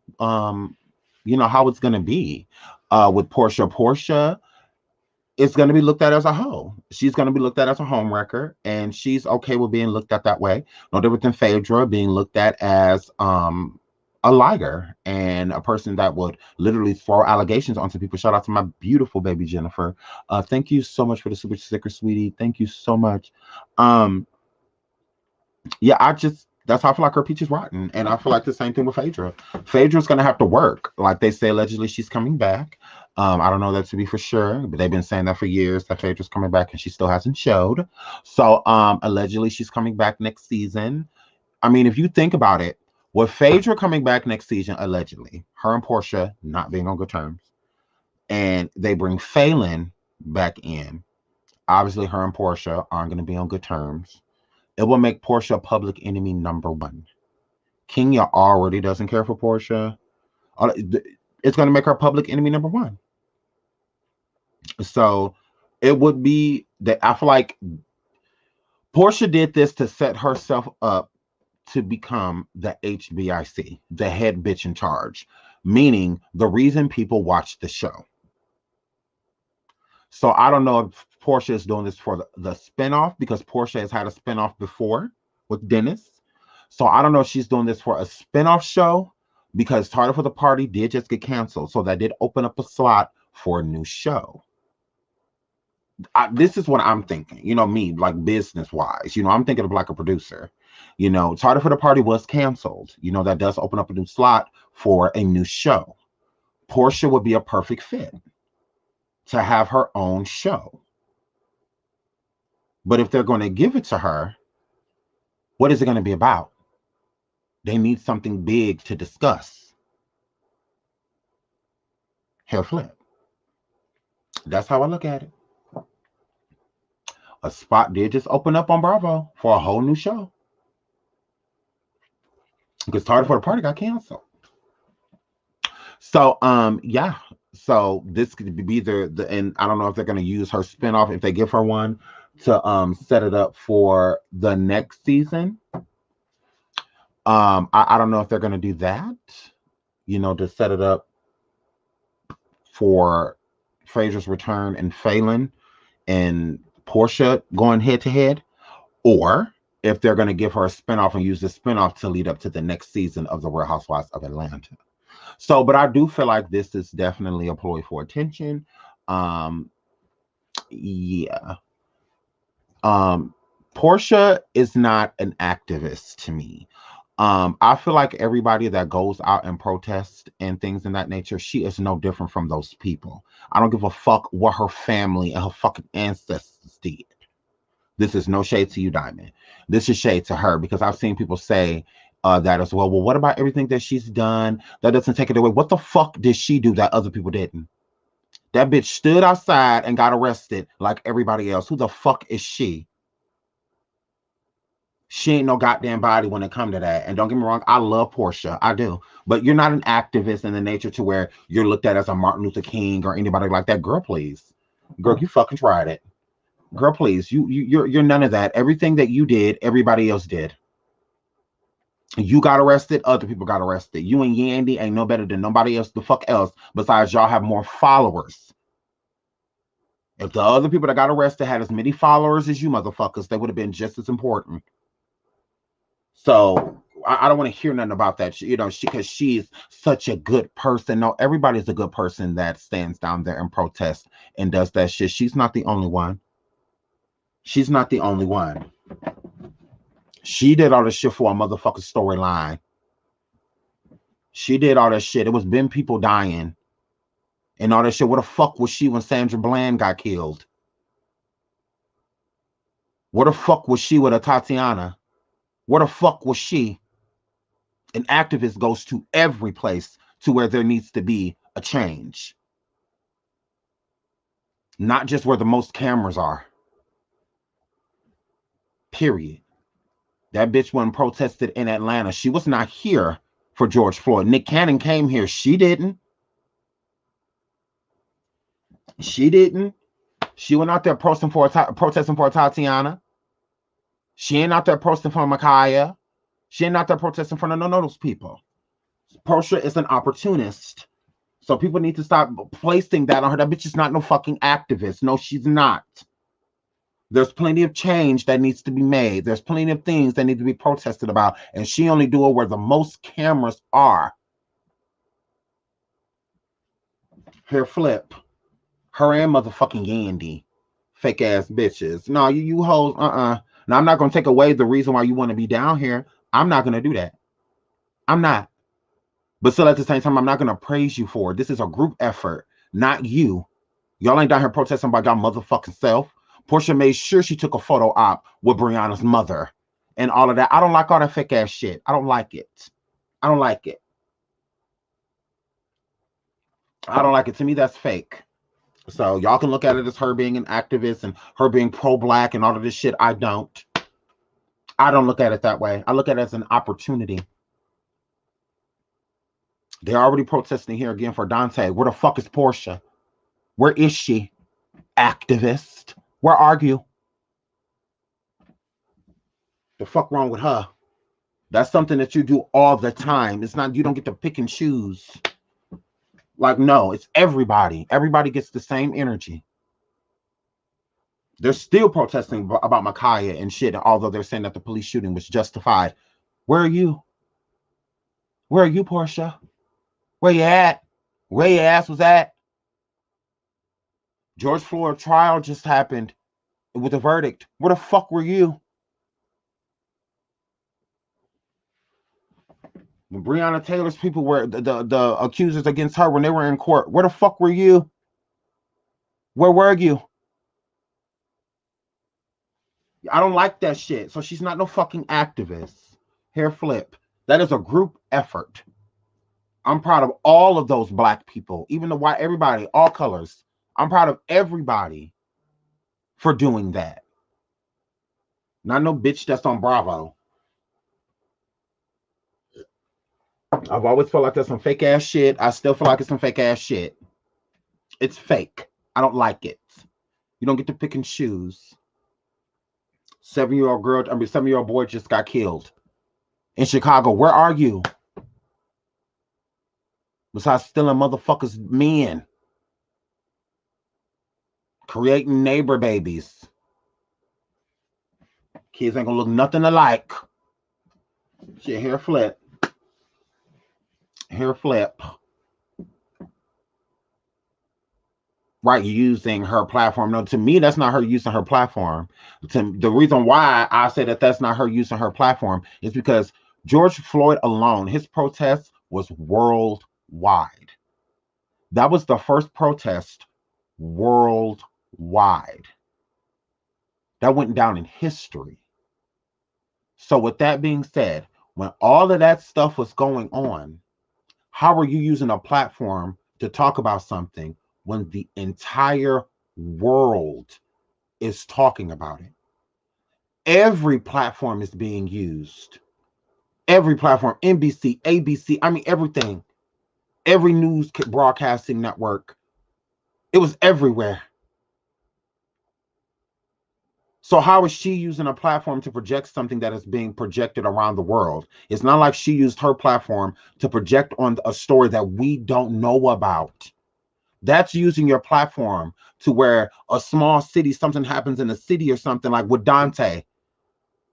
you know how it's gonna be with Porsha. Porsha is gonna be looked at as a hoe. She's gonna be looked at as a homewrecker, and she's okay with being looked at that way. No different than Phaedra being looked at as a liar and a person that would literally throw allegations onto people. Shout out to my beautiful baby Jennifer. Thank you so much for the super sticker, sweetie. Thank you so much. Yeah, that's how I feel like her peach is rotten. And I feel like the same thing with Phaedra. Phaedra's gonna have to work. Like they say, allegedly she's coming back. I don't know that to be for sure, but they've been saying that for years that Phaedra's coming back and she still hasn't showed. So allegedly she's coming back next season. I mean, if you think about it, with Phaedra coming back next season, allegedly, her and Porsha not being on good terms, and they bring Phelan back in, obviously her and Porsha aren't going to be on good terms. It will make Porsha public enemy number one. Kenya already doesn't care for Porsha. It's going to make her public enemy number one. So it would be that I feel like Porsha did this to set herself up to become the HBIC, the head bitch in charge, meaning the reason people watch the show. So I don't know if Porsha is doing this for the spinoff because Porsha has had a spinoff before with Dennis. So I don't know if she's doing this for a spinoff show because Tardy for the Party did just get canceled. So that did open up a slot for a new show. This is what I'm thinking, you know, me, like business wise, you know, I'm thinking of like a producer. You know, Tardy for the Party was canceled. You know, that does open up a new slot for a new show. Porsha would be a perfect fit to have her own show. But if they're going to give it to her, what is it going to be about? They need something big to discuss. Hair flip. That's how I look at it. A spot did just open up on Bravo for a whole new show. Because Tardy for the Party got canceled. So, yeah. So this could be the and I don't know if they're going to use her spinoff, if they give her one, to set it up for the next season. I don't know if they're going to do that, you know, to set it up for Phaedra's return and Phelan and Porsha going head to head, or if they're going to give her a spinoff and use the spinoff to lead up to the next season of The Real Housewives of Atlanta. So, but I do feel like this is definitely a ploy for attention. Yeah. Porsha is not an activist to me. I feel like everybody that goes out and protests and things in that nature, she is no different from those people. I don't give a fuck what her family and her fucking ancestors did. This is no shade to you, Diamond. This is shade to her because I've seen people say that as well. Well, what about everything that she's done? That doesn't take it away. What the fuck did she do that other people didn't? That bitch stood outside and got arrested like everybody else. Who the fuck is she? She ain't no goddamn body when it come to that. And don't get me wrong, I love Porsha. I do. But you're not an activist in the nature to where you're looked at as a Martin Luther King or anybody like that. Girl, please. Girl, you fucking tried it. Girl, please. You're none of that. Everything that you did, everybody else did. You got arrested, other people got arrested. You and Yandy ain't no better than nobody else the fuck else, besides y'all have more followers. If the other people that got arrested had as many followers as you motherfuckers, they would have been just as important. So I don't want to hear nothing about that. You know, because she's such a good person. No, everybody's a good person that stands down there and protests and does that shit. She's not the only one. She's not the only one. She did all this shit for a motherfucking storyline. She did all that shit. It was been people dying and all that shit. Where the fuck was she when Sandra Bland got killed? Where the fuck was she with a Tatiana? Where the fuck was she? An activist goes to every place to where there needs to be a change. Not just where the most cameras are. Period. That bitch wasn't protested in Atlanta. She was not here for George Floyd. Nick Cannon came here. She didn't. She didn't. She went out there protesting for Tatiana. She ain't out there protesting for Micaiah. She ain't out there protesting for none of those people. Porsha is an opportunist. So people need to stop placing that on her. That bitch is not no fucking activist. No, she's not. There's plenty of change that needs to be made. There's plenty of things that need to be protested about. And she only do it where the most cameras are. Hair flip. Her and motherfucking Yandy. Fake ass bitches. No, you hoes, Now, I'm not going to take away the reason why you want to be down here. I'm not going to do that. I'm not. But still at the same time, I'm not going to praise you for it. This is a group effort, not you. Y'all ain't down here protesting by y'all motherfucking self. Porsha made sure she took a photo op with Brianna's mother and all of that. I don't like all that fake ass shit. I don't like it. I don't like it. I don't like it. To me, that's fake. So y'all can look at it as her being an activist and her being pro-black and all of this shit. I don't. I don't look at it that way. I look at it as an opportunity. They're already protesting here again for Dante. Where the fuck is Porsha? Where is she? Activist. Where are you? The fuck wrong with her? That's something that you do all the time. It's not, you don't get to pick and choose. Like, no, it's everybody. Everybody gets the same energy. They're still protesting about Micaiah and shit, although they're saying that the police shooting was justified. Where are you? Where are you, Porsha? Where you at? Where your ass was at? George Floyd trial just happened with a verdict. Where the fuck were you? When Breonna Taylor's people were the accusers against her when they were in court, where the fuck were you? Where were you? I don't like that shit. So she's not no fucking activist. Hair flip. That is a group effort. I'm proud of all of those black people, even the white, everybody, all colors. I'm proud of everybody for doing that. Not no bitch that's on Bravo. I've always felt like that's some fake ass shit. I still feel like it's some fake ass shit. It's fake. I don't like it. You don't get to pick and choose. 7-year-old boy just got killed in Chicago. Where are you? Besides stealing motherfuckers' men. Creating neighbor babies. Kids ain't gonna look nothing alike. Shit, hair flip. Hair flip. Right, using her platform. No, to me, that's not her using her platform. The reason why I say that that's not her using her platform is because George Floyd alone, his protest was worldwide. That was the first protest worldwide. That went down in history. So with that being said, when all of that stuff was going on, how are you using a platform to talk about something when the entire world is talking about it? Every platform is being used. Every platform, NBC, ABC, I mean, everything. Every news broadcasting network. It was everywhere. So how is she using a platform to project something that is being projected around the world? It's not like she used her platform to project on a story that we don't know about. That's using your platform to where a small city, something happens in a city or something like with Dante.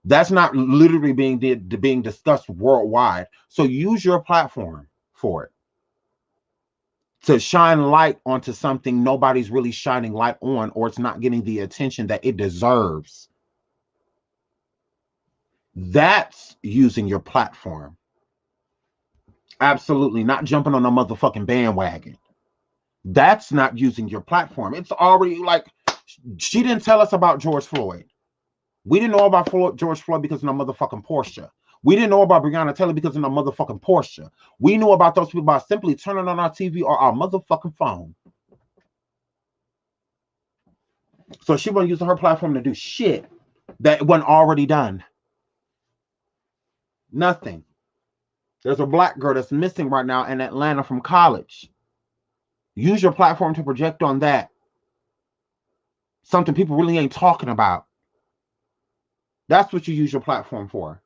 That's not literally being discussed worldwide. So use your platform for it to shine light onto something nobody's really shining light on, or it's not getting the attention that it deserves. That's using your platform. Absolutely not jumping on a motherfucking bandwagon. That's not using your platform. It's already like, she didn't tell us about George Floyd. We didn't know about George Floyd because of no motherfucking Porsha. We didn't know about Breonna Taylor because of no motherfucking Porsha. We knew about those people by simply turning on our TV or our motherfucking phone. So she wasn't using her platform to do shit that wasn't already done. Nothing. There's a black girl that's missing right now in Atlanta from college. Use your platform to project on that. Something people really ain't talking about. That's what you use your platform for.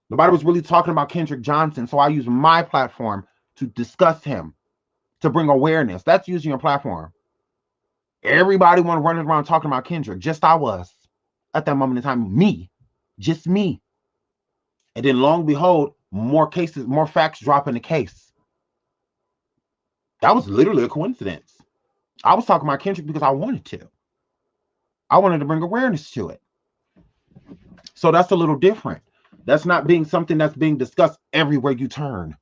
Nobody was really talking about Kendrick Johnson, so I use my platform to discuss him, to bring awareness. That's using your platform. Everybody want to run around talking about Kendrick. Just I was. At that moment in time, me. Just me. And then long behold, more cases, more facts drop in the case. That was literally a coincidence. I was talking about Kendrick because I wanted to. I wanted to bring awareness to it. So that's a little different. That's not being something that's being discussed everywhere you turn.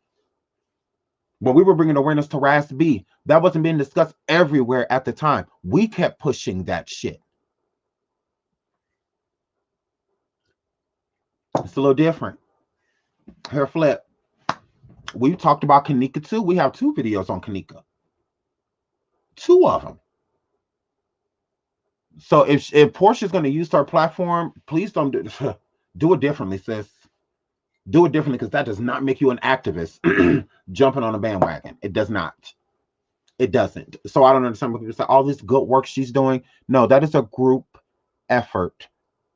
When we were bringing awareness to Ras B, that wasn't being discussed everywhere at the time. We kept pushing that shit. It's a little different. Hair flip. We talked about Kanika too. We have 2 videos on Kanika. 2 of them. So if Porsha's going to use her platform, please don't do it differently, sis. Do it differently, because that does not make you an activist jumping on a bandwagon. It does not. It doesn't. So I don't understand when people say all this good work she's doing. No, that is a group effort.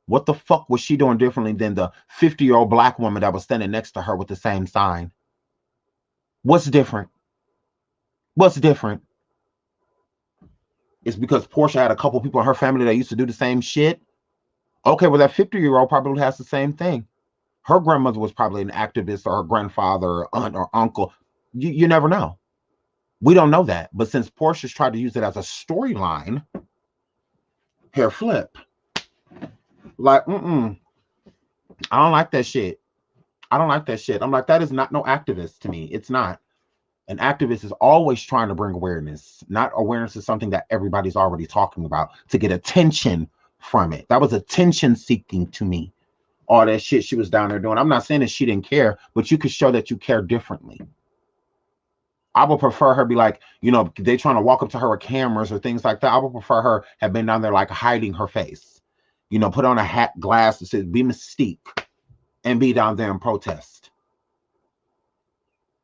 What the fuck was she doing differently than the 50-year-old black woman that was standing next to her with the same sign? What's different? What's different? It's because Porsha had a couple people in her family that used to do the same shit. Okay, well, that 50-year-old probably has the same thing. Her grandmother was probably an activist, or her grandfather, or aunt, or uncle. You never know. We don't know that. But since Porsha's tried to use it as a storyline, hair flip. Like, I don't like that shit. I don't like that shit. I'm like, that is not no activist to me. It's not. An activist is always trying to bring awareness. Not awareness is something that everybody's already talking about to get attention from it. That was attention seeking to me. All that shit she was down there doing. I'm not saying that she didn't care, but you could show that you care differently. I would prefer her be like, they trying to walk up to her with cameras or things like that. I would prefer her have been down there like hiding her face. Put on a hat, glass that says be Mystique, and be down there and protest.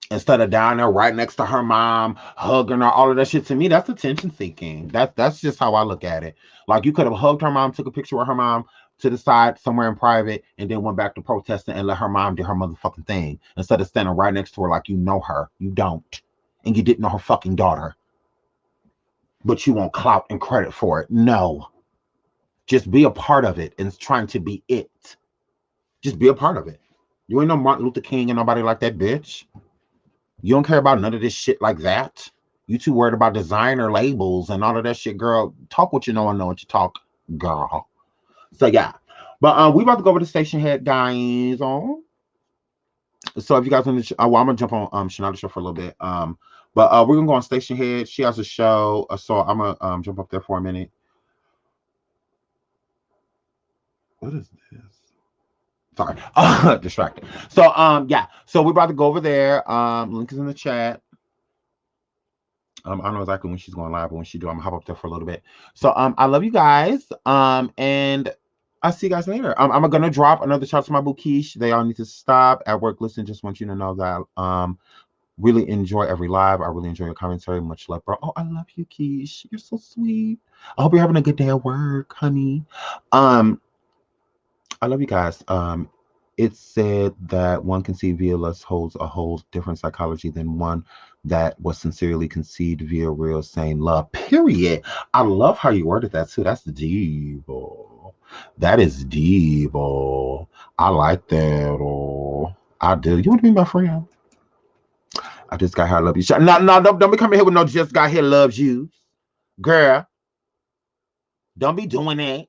Instead of down there right next to her mom, hugging her, all of that shit. To me, that's attention seeking. That's just how I look at it. Like, you could have hugged her mom, took a picture with her mom to the side somewhere in private, and then went back to protesting and let her mom do her motherfucking thing. Instead of standing right next to her like you know her. You don't. And you didn't know her fucking daughter. But you want clout and credit for it. No. Just be a part of it and trying to be it. Just be a part of it. You ain't no Martin Luther King and nobody like that, bitch. You don't care about none of this shit like that. You too worried about designer labels and all of that shit, girl. Talk what you know and know what you talk, girl. So yeah. But we about to go over to station head, guys. So if you guys want to, I'm gonna jump on Shanada's show for a little bit. But we're gonna go on station head. She has a show, so I'm gonna jump up there for a minute. What is this? Sorry, distracted. So yeah. So we're about to go over there. Link is in the chat. I don't know exactly when she's going live, but when she do, I'm gonna hop up there for a little bit. So I love you guys. And I'll see you guys later. I'm gonna drop another shout to my bouquiche. They all need to stop at work. Listen, just want you to know that Really enjoy every live. I really enjoy your commentary. Much love, bro. Oh, I love you, Keish. You're so sweet. I hope you're having a good day at work, honey. I love you guys. It said that one conceived via lust holds a whole different psychology than one that was sincerely conceived via real sane love. Period. I love how you worded that too. That's deep. That is deep. I like that. I do. You want to be my friend? I just got here. I love you. No, don't be coming here with no just got here loves you. Girl, don't be doing that.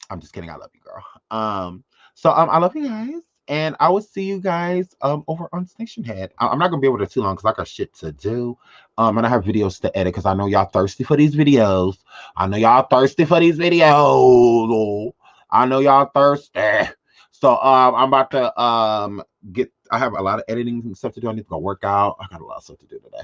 I'm just kidding. I love you, girl. I love you guys, and I will see you guys over on Station Head. I'm not gonna be able to too long because I got shit to do. And I have videos to edit because I know y'all thirsty for these videos. I know y'all thirsty for these videos. I know y'all thirsty. So I'm about to get. I have a lot of editing stuff to do. I need to go work out. I got a lot of stuff to do today.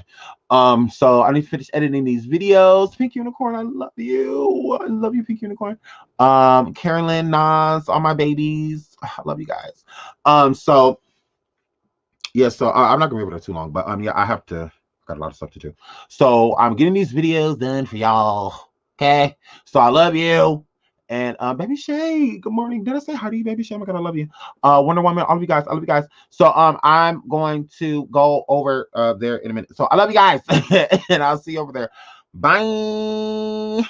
So I need to finish editing these videos. Pink Unicorn, I love you. I love you, Pink Unicorn. Carolyn, Nas, all my babies. I love you guys. So yeah, so I'm not gonna be able to too long, but yeah, I have to. Got a lot of stuff to do. So I'm getting these videos done for y'all. Okay. So I love you. And Baby Shay, good morning. Did I say hi to you, Baby Shay? Oh my God, I love you. Wonder Woman, all of you guys, I love you guys. So I'm going to go over there in a minute. So I love you guys, and I'll see you over there. Bye.